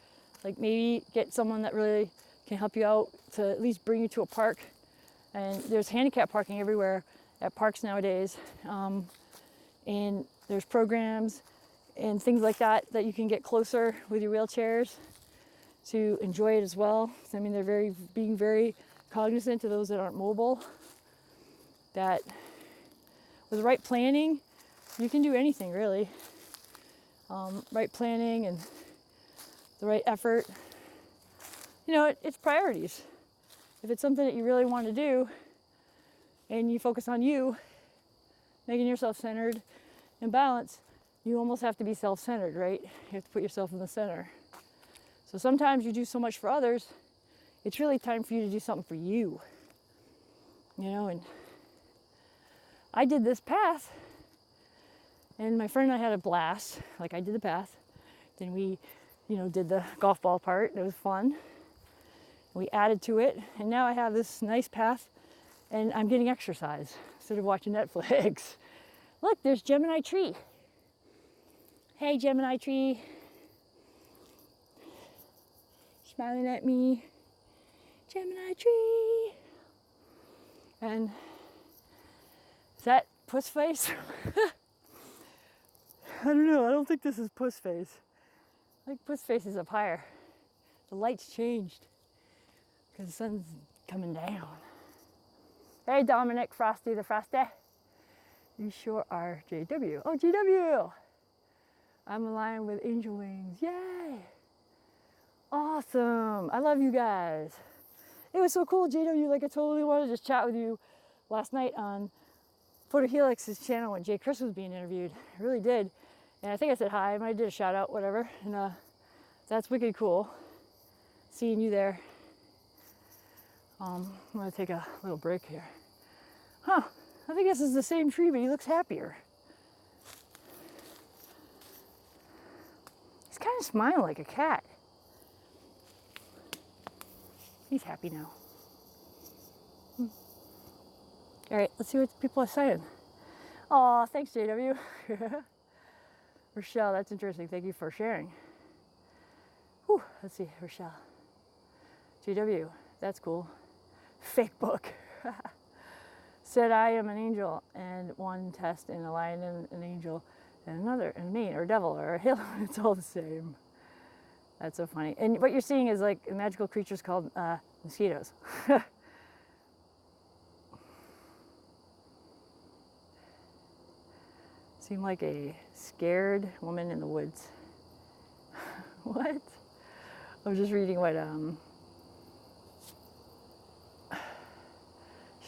like maybe get someone that really can help you out to at least bring you to a park. And there's handicap parking everywhere at parks nowadays. And there's programs and things like that you can get closer with your wheelchairs to enjoy it as well. I mean, they're being very cognizant to those that aren't mobile, that with the right planning, you can do anything really. Right planning and the right effort. You know, it's priorities. If it's something that you really want to do and you focus on you, making yourself centered and balanced, you almost have to be self-centered, right? You have to put yourself in the center. So sometimes you do so much for others, it's really time for you to do something for you. You know, and I did this path, and my friend and I had a blast. Like, I did the path, then we, you know, did the golf ball part. It was fun. We added to it, and now I have this nice path, and I'm getting exercise instead of watching Netflix. Look, there's Gemini Tree. Hey, Gemini Tree. Smiling at me. Gemini Tree. And is that Puss Face? I don't know. I don't think this is Puss Face. I think Puss Face is up higher. The light's changed because the sun's coming down. Hey, Dominic, Frosty the Frosty. You sure are JW. Oh, GW. I'm aligned with angel wings. Yay. Awesome. I love you guys. It was so cool, JW. Like, I totally wanted to just chat with you last night on Photo Helix's channel when Jay Chris was being interviewed. I really did. And I think I said hi. I might have did a shout out, whatever. And that's wicked cool. Seeing you there. I'm going to take a little break here. Huh. I think this is the same tree, but he looks happier. He's kind of smiling like a cat. He's happy now. All right, let's see what people are saying. Oh, thanks, JW. Rochelle, that's interesting. Thank you for sharing. Whew, let's see, Rochelle. JW, that's cool. Fake book. Said I am an angel, and one test in a lion and an angel, and another and me or devil or a hill. It's all the same. That's so funny. And what you're seeing is like magical creatures called mosquitoes. Seem like a scared woman in the woods. What? I was just reading what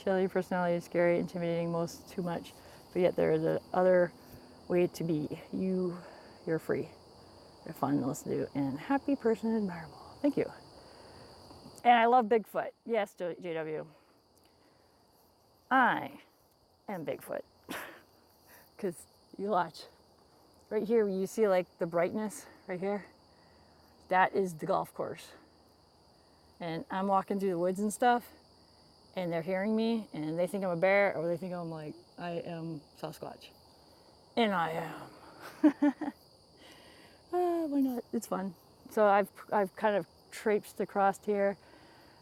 Shelley personality is scary, intimidating, most too much, but yet there is a other way to be. You're free. You're fun to listen to and happy person, admirable. Thank you. And I love Bigfoot. Yes, JW. I am Bigfoot. Because you watch. Right here, you see like the brightness right here? That is the golf course. And I'm walking through the woods and stuff, and they're hearing me, and they think I'm a bear, or they think I'm like, I am Sasquatch. And I am. Why not? It's fun. So I've kind of traipsed across here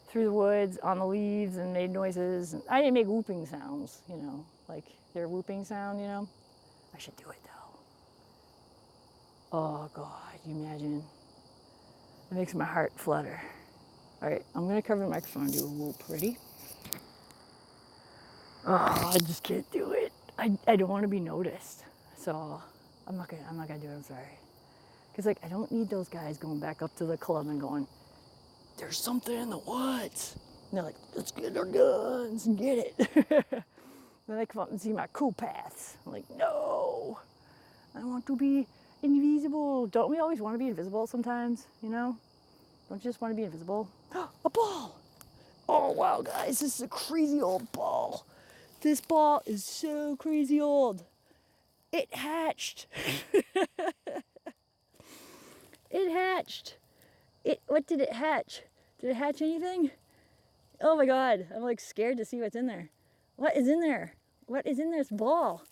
through the woods on the leaves and made noises. I didn't make whooping sounds, you know, like their whooping sound, you know. I should do it though. Oh God, you imagine? It makes my heart flutter. All right, I'm gonna cover the microphone and do a whoop. Ready? Oh, I just can't do it. I don't want to be noticed, so I'm not gonna do it. I'm sorry. Cause like I don't need those guys going back up to the club and going, "There's something in the woods." And they're like, "Let's get our guns and get it." Then they come up and see my cool paths. I'm like, "No, I want to be invisible." Don't we always want to be invisible sometimes? You know? Don't you just want to be invisible? A ball! Oh wow, guys, this is a crazy old ball. This ball is so crazy old. It hatched. It hatched. What did it hatch? Did it hatch anything? Oh my God, I'm like scared to see what's in there. What is in there? What is in this ball?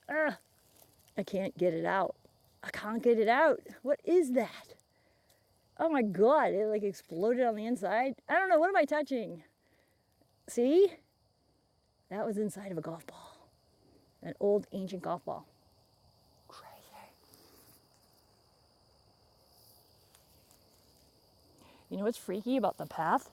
I can't get it out. I can't get it out. What is that? Oh my God, it like exploded on the inside. I don't know, what am I touching? See? That was inside of a golf ball. An old ancient golf ball. Crazy. You know what's freaky about the path?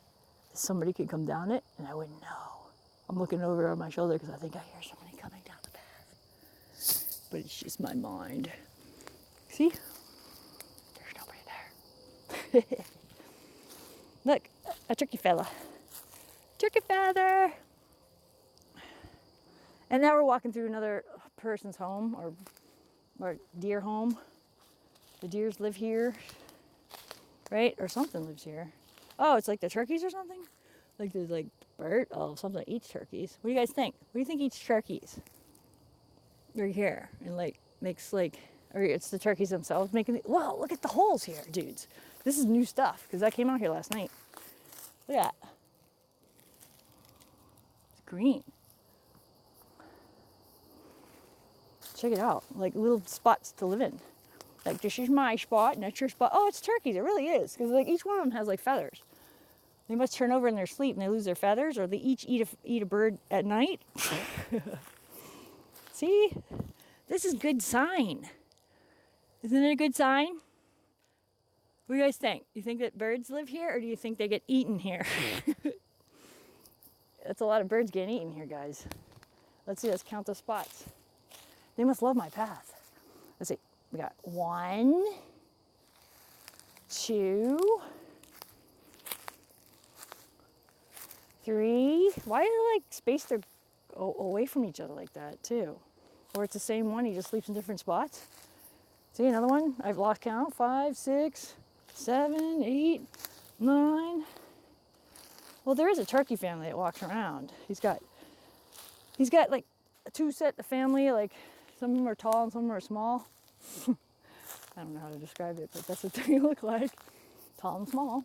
Somebody could come down it and I wouldn't know. I'm looking over on my shoulder because I think I hear somebody coming down the path. But it's just my mind. See? There's nobody there. Look, a turkey fella. Turkey feather. And now we're walking through another person's home or deer home. The deers live here, right? Or something lives here. Oh, it's like the turkeys or something? Like there's like bird, something that eats turkeys. What do you guys think? What do you think eats turkeys? Right here. And like makes like, or it's the turkeys themselves making it. Whoa, look at the holes here, dudes. This is new stuff because I came out here last night. Look at that. It's green. Check it out. Like little spots to live in. Like this is my spot and that's your spot. Oh, it's turkeys. It really is. Because like each one of them has like feathers. They must turn over in their sleep and they lose their feathers, or they each eat a bird at night. See? This is a good sign. Isn't it a good sign? What do you guys think? You think that birds live here, or do you think they get eaten here? That's a lot of birds getting eaten here, guys. Let's see, let's count the spots. They must love my path. Let's see, we got 1, 2, 3. Why are they like spaced away from each other like that too? Or it's the same one, he just sleeps in different spots. See, another one, I've lost count. 5, 6, 7, 8, 9. Well, there is a turkey family that walks around. He's got like a 2 set of family, like some of them are tall and some of them are small. I don't know how to describe it, but that's what they look like. Tall and small.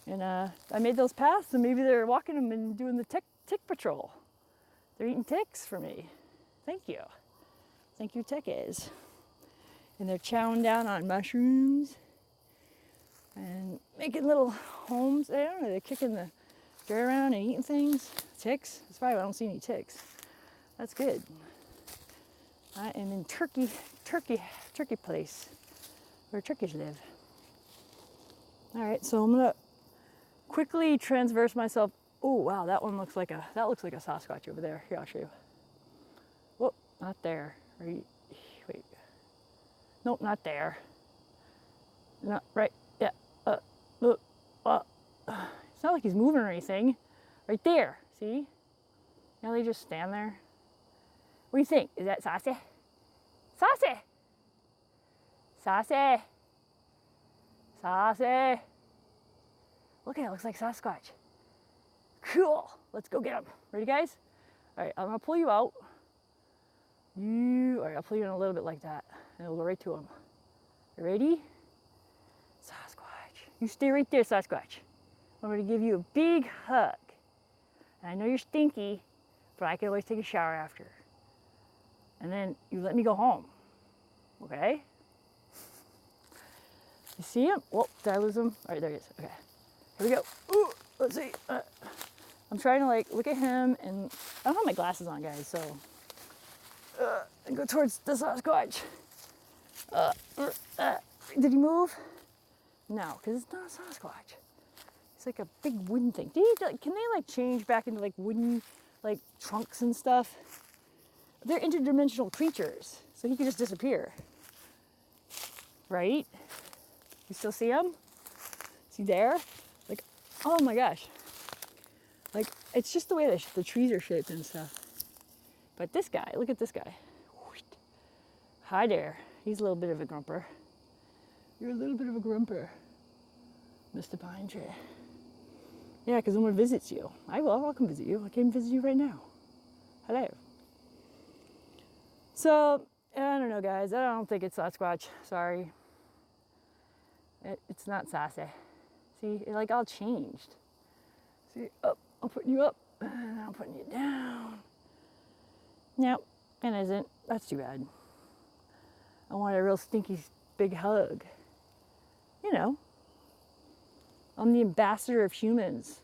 And I made those paths, and maybe they're walking them and doing the tick patrol. They're eating ticks for me. Thank you. Thank you, tickies. And they're chowing down on mushrooms. and making little homes. I don't know, they're kicking the dirt around and eating things. Ticks. That's probably why I don't see any ticks. That's good. I am in turkey place, where turkeys live. All right, so I'm gonna quickly transverse myself. Oh wow, that looks like a Sasquatch over there. Here, I'll show you. Whoop, not there. Wait. Nope, not there. Not right. Yeah. It's not like he's moving or anything. Right there. See? Now they just stand there. What do you think? Is that Saucy? Saucy! Saucy! Saucy! Look at it, looks like Sasquatch. Cool! Let's go get him. Ready, guys? All right, I'm gonna pull you out. All right, I'll pull you in a little bit like that, and we'll go right to him. You ready? Sasquatch. You stay right there, Sasquatch. I'm gonna give you a big hug. And I know you're stinky, but I can always take a shower after. And then you let me go home, okay? You see him? Whoa, did I lose him? All right, there he is, okay. Here we go. Ooh, let's see. I'm trying to like look at him, and I don't have my glasses on, guys, so. And go towards the Sasquatch. Did he move? No, because it's not a Sasquatch. It's like a big wooden thing. Can they like change back into like wooden like trunks and stuff? They're interdimensional creatures, so he could just disappear. Right? You still see him? Is he there? Like, oh my gosh. Like, it's just the way the trees are shaped and stuff. But this guy, look at this guy. Hi there. He's a little bit of a grumper. You're a little bit of a grumper, Mr. Pine Tree. Yeah, because someone visits you. I will. I'll come visit you. I came visit you right now. Hello. So, I don't know, guys. I don't think it's Sasquatch. Sorry. It's not Sassy. See, it like all changed. See, up. I'm putting you up. And I'm putting you down. Nope, it isn't. That's too bad. I want a real stinky big hug. You know, I'm the ambassador of humans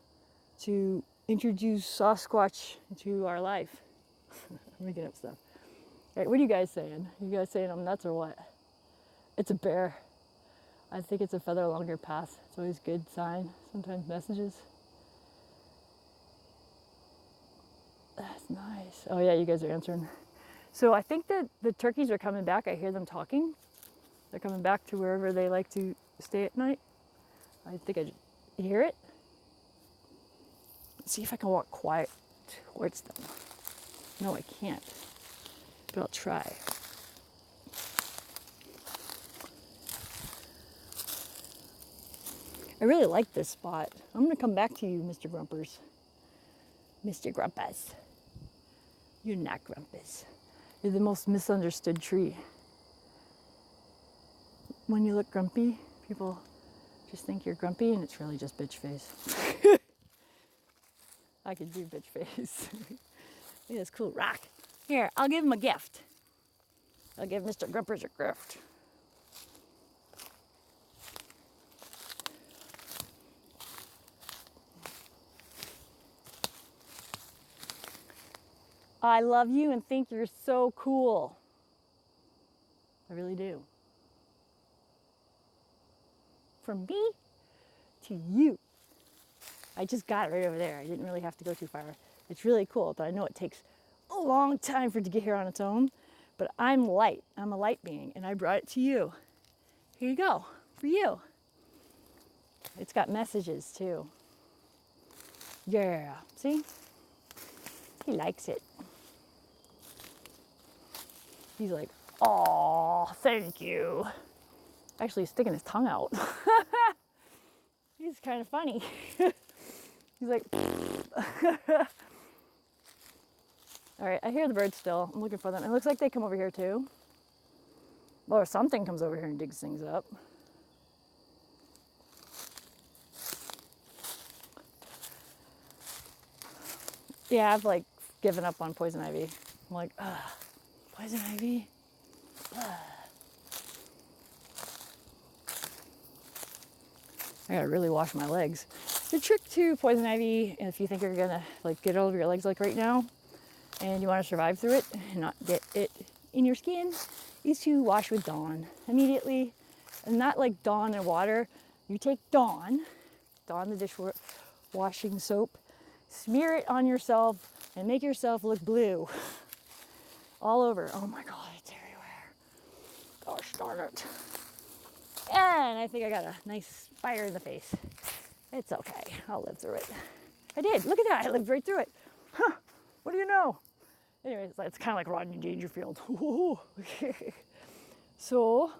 to introduce Sasquatch into our life. I'm making up stuff. All right, what are you guys saying? You guys saying I'm nuts or what? It's a bear. I think it's a feather along your path. It's always a good sign. Sometimes messages. That's nice. Oh yeah, you guys are answering. So I think that the turkeys are coming back. I hear them talking. They're coming back to wherever they like to stay at night. I think you hear it? Let's see if I can walk quiet towards them. No, I can't, but I'll try. I really like this spot. I'm gonna come back to you, Mr. Grumpers. Mr. Grumpus. You're not Grumpus. You're the most misunderstood tree. When you look grumpy, people just think you're grumpy, and it's really just bitch face. I could do bitch face. Look at this cool rock. Here, I'll give him a gift. I'll give Mr. Grumpers a gift. I love you and think you're so cool. I really do. From me to you. I just got it right over there. I didn't really have to go too far. It's really cool, but I know it takes a long time for it to get here on its own. But I'm light. I'm a light being, and I brought it to you. Here you go, for you. It's got messages too. Yeah, see? He likes it. He's like, oh, thank you. Actually, he's sticking his tongue out. He's kind of funny. He's like, all right, I hear the birds still. I'm looking for them. It looks like they come over here too. Or something comes over here and digs things up. Yeah, I've like given up on poison ivy. I'm like, poison ivy? I gotta really wash my legs. The trick to poison ivy, if you think you're gonna like get over your legs like right now, and you want to survive through it and not get it in your skin, is to wash with Dawn immediately, and not like Dawn and water. You take Dawn the dishwashing soap, smear it on yourself, and make yourself look blue all over. Oh my God, it's everywhere. Gosh darn it. And I think I got a nice fire in the face. It's okay. I'll live through it. I did. Look at that. I lived right through it. Huh. What do you know? Anyways, it's kind of like Rodney Dangerfield. So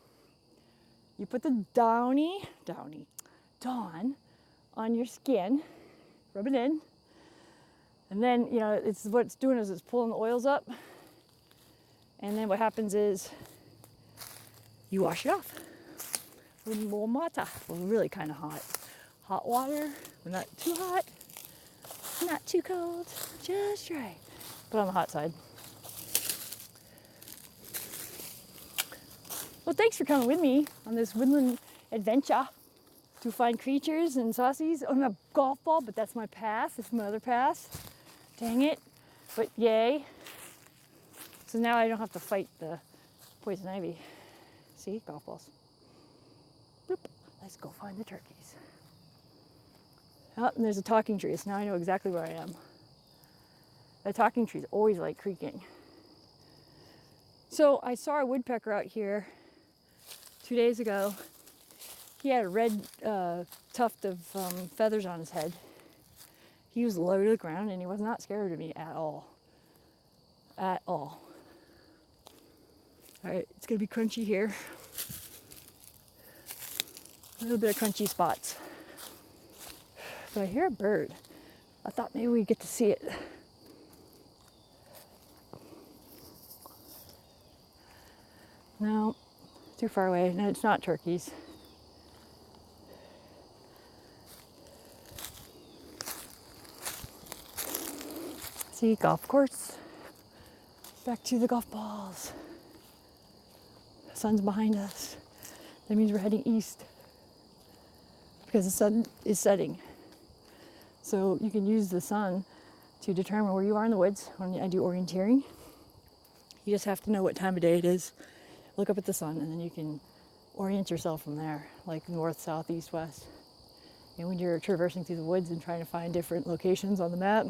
you put the Dawn on your skin, rub it in, and then, you know, it's what it's doing is it's pulling the oils up, and then what happens is you wash it off with warm water. Well, really kind of hot water, but not too hot, not too cold, just right, but on the hot side. Well, thanks for coming with me on this woodland adventure to find creatures and saucies on a golf ball, but that's my pass. It's my other pass. Dang it. But yay. So now I don't have to fight the poison ivy. See, golf balls. Bloop. Let's go find the turkeys. Oh, and there's a talking tree, so now I know exactly where I am. The talking trees always like creaking. So I saw a woodpecker out here 2 days ago. He had a red tuft of feathers on his head. He was low to the ground and he was not scared of me at all. At all. All right, it's gonna be crunchy here. A little bit of crunchy spots. But I hear a bird. I thought maybe we'd get to see it. No, too far away. No, it's not turkeys. See, golf course. Back to the golf balls. The sun's behind us. That means we're heading east because the sun is setting. So you can use the sun to determine where you are in the woods. When I do orienteering, you just have to know what time of day it is. Look up at the sun, and then you can orient yourself from there, like north, south, east, west. And when you're traversing through the woods and trying to find different locations on the map,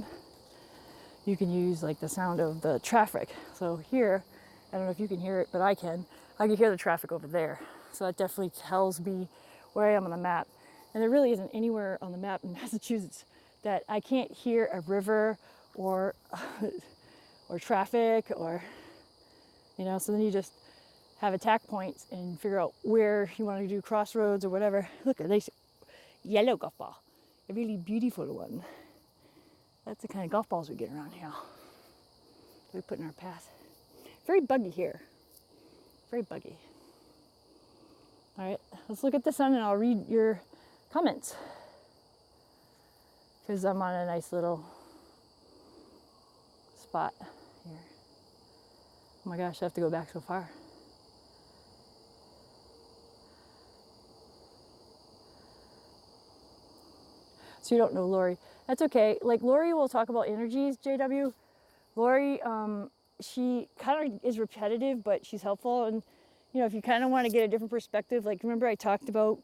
you can use like the sound of the traffic. So here, I don't know if you can hear it, but I can hear the traffic over there. So that definitely tells me where I am on the map. And there really isn't anywhere on the map in Massachusetts that I can't hear a river or traffic, or, you know, so then you just have attack points and figure out where you want to do crossroads or whatever. Look, a nice yellow golf ball, a really beautiful one. That's the kind of golf balls we get around here. We put in our path. Very buggy here. Very buggy. All right, let's look at the sun and I'll read your comments. Because I'm on a nice little spot here. Oh my gosh, I have to go back so far. So you don't know Lorie. That's okay. Like, Lorie will talk about energies, JW. Lorie, she kind of is repetitive, but she's helpful. And, you know, if you kind of want to get a different perspective, like, remember I talked about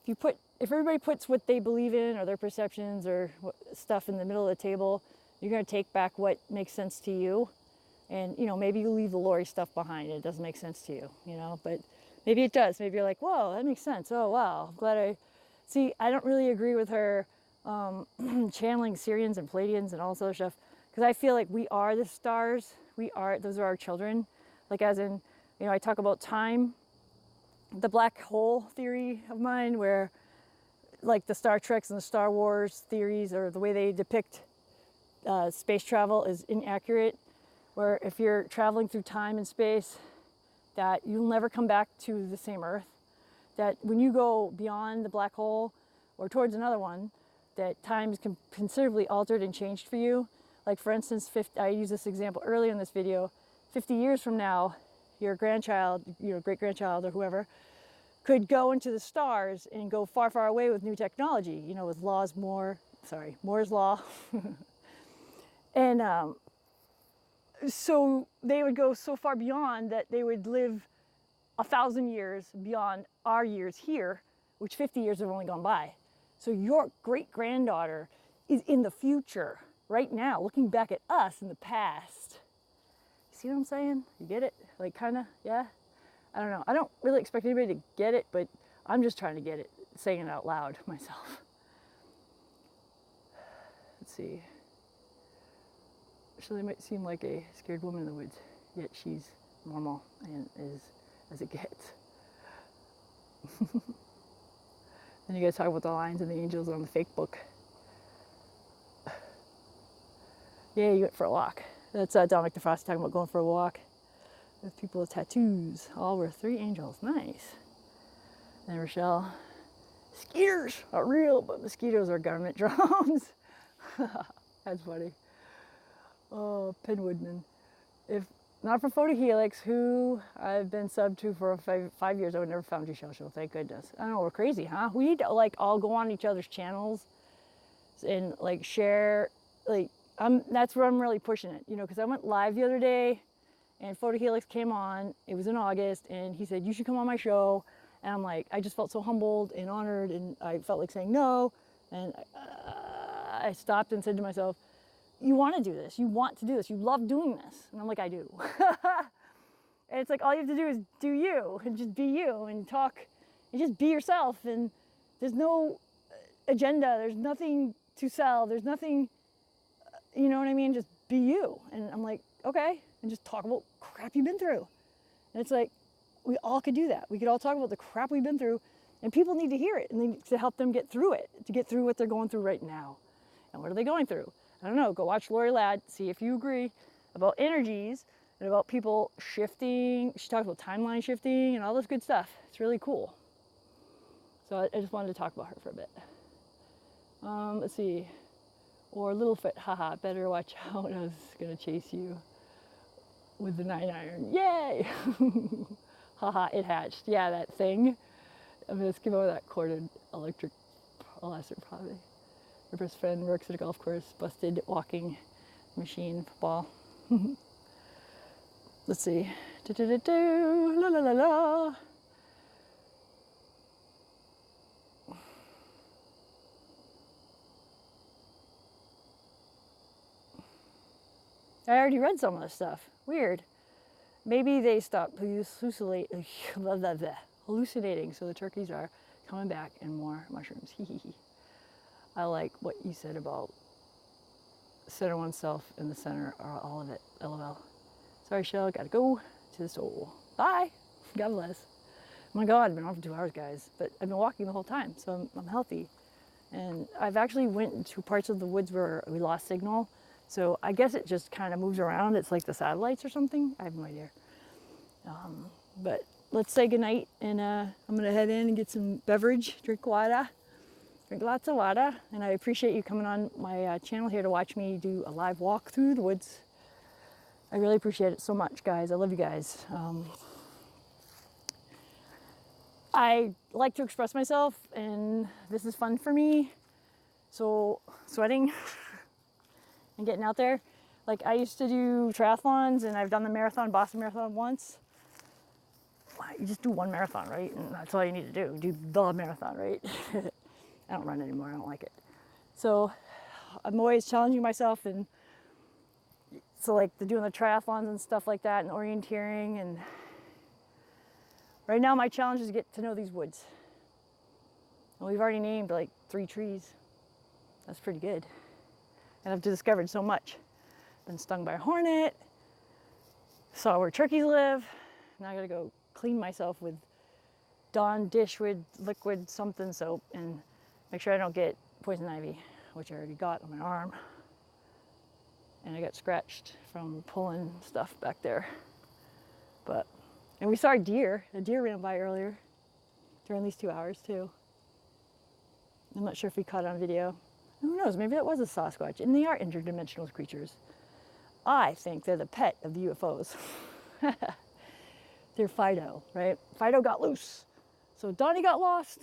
if everybody puts what they believe in or their perceptions or stuff in the middle of the table, you're going to take back what makes sense to you. And, you know, maybe you leave the Lorie stuff behind and it doesn't make sense to you, you know, but maybe it does. Maybe you're like, whoa, that makes sense. Oh, wow. I'm glad I don't really agree with her channeling Syrians and Pleiadians and all this other stuff, because I feel like we are the stars. Those are our children. Like, as in, you know, I talk about time, the black hole theory of mine, where like the Star Treks and the Star Wars theories, or the way they depict space travel, is inaccurate, where if you're traveling through time and space, that you'll never come back to the same Earth, that when you go beyond the black hole or towards another one, that time is considerably altered and changed for you. Like, for instance, I used this example earlier in this video, 50 years from now, your grandchild, your great-grandchild or whoever, could go into the stars and go far, far away with new technology, you know, with Moore's Law. And so they would go so far beyond that they would live 1,000 years beyond our years here, which 50 years have only gone by. So your great-granddaughter is in the future right now, looking back at us in the past. See what I'm saying? You get it? Like, kind of, yeah? I don't know. I don't really expect anybody to get it, but I'm just trying to get it, saying it out loud myself. Let's see. Shirley might seem like a scared woman in the woods, yet she's normal and is as it gets. Then you guys talk about the lions and the angels on the fake book. Yeah, you went for a walk. That's Dominic DeFrost talking about going for a walk with people with tattoos. All were 3 angels. Nice. And Rochelle, skeeters are real, but mosquitoes are government drones. That's funny. Oh, Penn Woodman. If not for Photohelix, who I've been subbed to for 5 years, I would never found you, Shell. Thank goodness. I don't know, we're crazy, huh? We need to like all go on each other's channels and like share. Like, that's where I'm really pushing it, you know, because I went live the other day, and Photohelix came on. It was in August, and he said you should come on my show. And I'm like, I just felt so humbled and honored, and I felt like saying no. And I stopped and said to myself, you want to do this. You want to do this. You love doing this. And I'm like, I do. And it's like, all you have to do is do you and just be you and talk and just be yourself. And there's no agenda. There's nothing to sell. There's nothing, you know what I mean? Just be you. And I'm like, okay. And just talk about crap you've been through. And it's like, we all could do that. We could all talk about the crap we've been through, and people need to hear it and they need to help them get through it, to get through what they're going through right now. And what are they going through? I don't know. Go watch Lorie Ladd, see if you agree about energies and about people shifting. She talks about timeline shifting and all this good stuff. It's really cool. So I just wanted to talk about her for a bit. Let's see. Or Littlefoot, haha, better watch out. I was going to chase you with the 9-iron. Yay! Haha, it hatched. Yeah, that thing. I'm going to skip over that corded electric pulsar probably. Her best friend works at a golf course, busted walking machine ball. Let's see. Do-do-do-do, la la la la. I already read some of this stuff. Weird. Maybe they stopped hallucinating, so the turkeys are coming back and more mushrooms. I like what you said about center oneself in the center, or all of it. LOL. Sorry, Shell, gotta go to the soul. Bye. God bless. Oh my God, I've been on for 2 hours, guys, but I've been walking the whole time, so I'm healthy. And I've actually went to parts of the woods where we lost signal, so I guess it just kind of moves around. It's like the satellites or something. I have no idea. But let's say goodnight, and I'm gonna head in and get some beverage, drink water. Drink lots of water, and I appreciate you coming on my channel here to watch me do a live walk through the woods. I really appreciate it so much, guys. I love you guys. I like to express myself, and this is fun for me. So sweating and getting out there. Like, I used to do triathlons, and I've done the Boston Marathon once. You just do one marathon, right? And that's all you need to do. Do the marathon, right? I don't run anymore. I don't like it. So I'm always challenging myself, and so like doing the triathlons and stuff like that, and orienteering. And right now my challenge is to get to know these woods. And we've already named like 3 trees. That's pretty good. And I've discovered so much. Been stung by a hornet. Saw where turkeys live. Now I gotta go clean myself with Dawn Dishwood liquid something soap and make sure I don't get poison ivy, which I already got on my arm. And I got scratched from pulling stuff back there. And we saw a deer. A deer ran by earlier during these 2 hours too. I'm not sure if we caught it on video. Who knows, maybe that was a Sasquatch. And they are interdimensional creatures. I think they're the pet of the UFOs. They're Fido, right? Fido got loose. So Donnie got lost.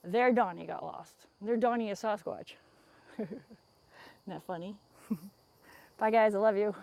Their Donnie got lost. Their Donnie is Sasquatch. Isn't that funny? Bye guys, I love you.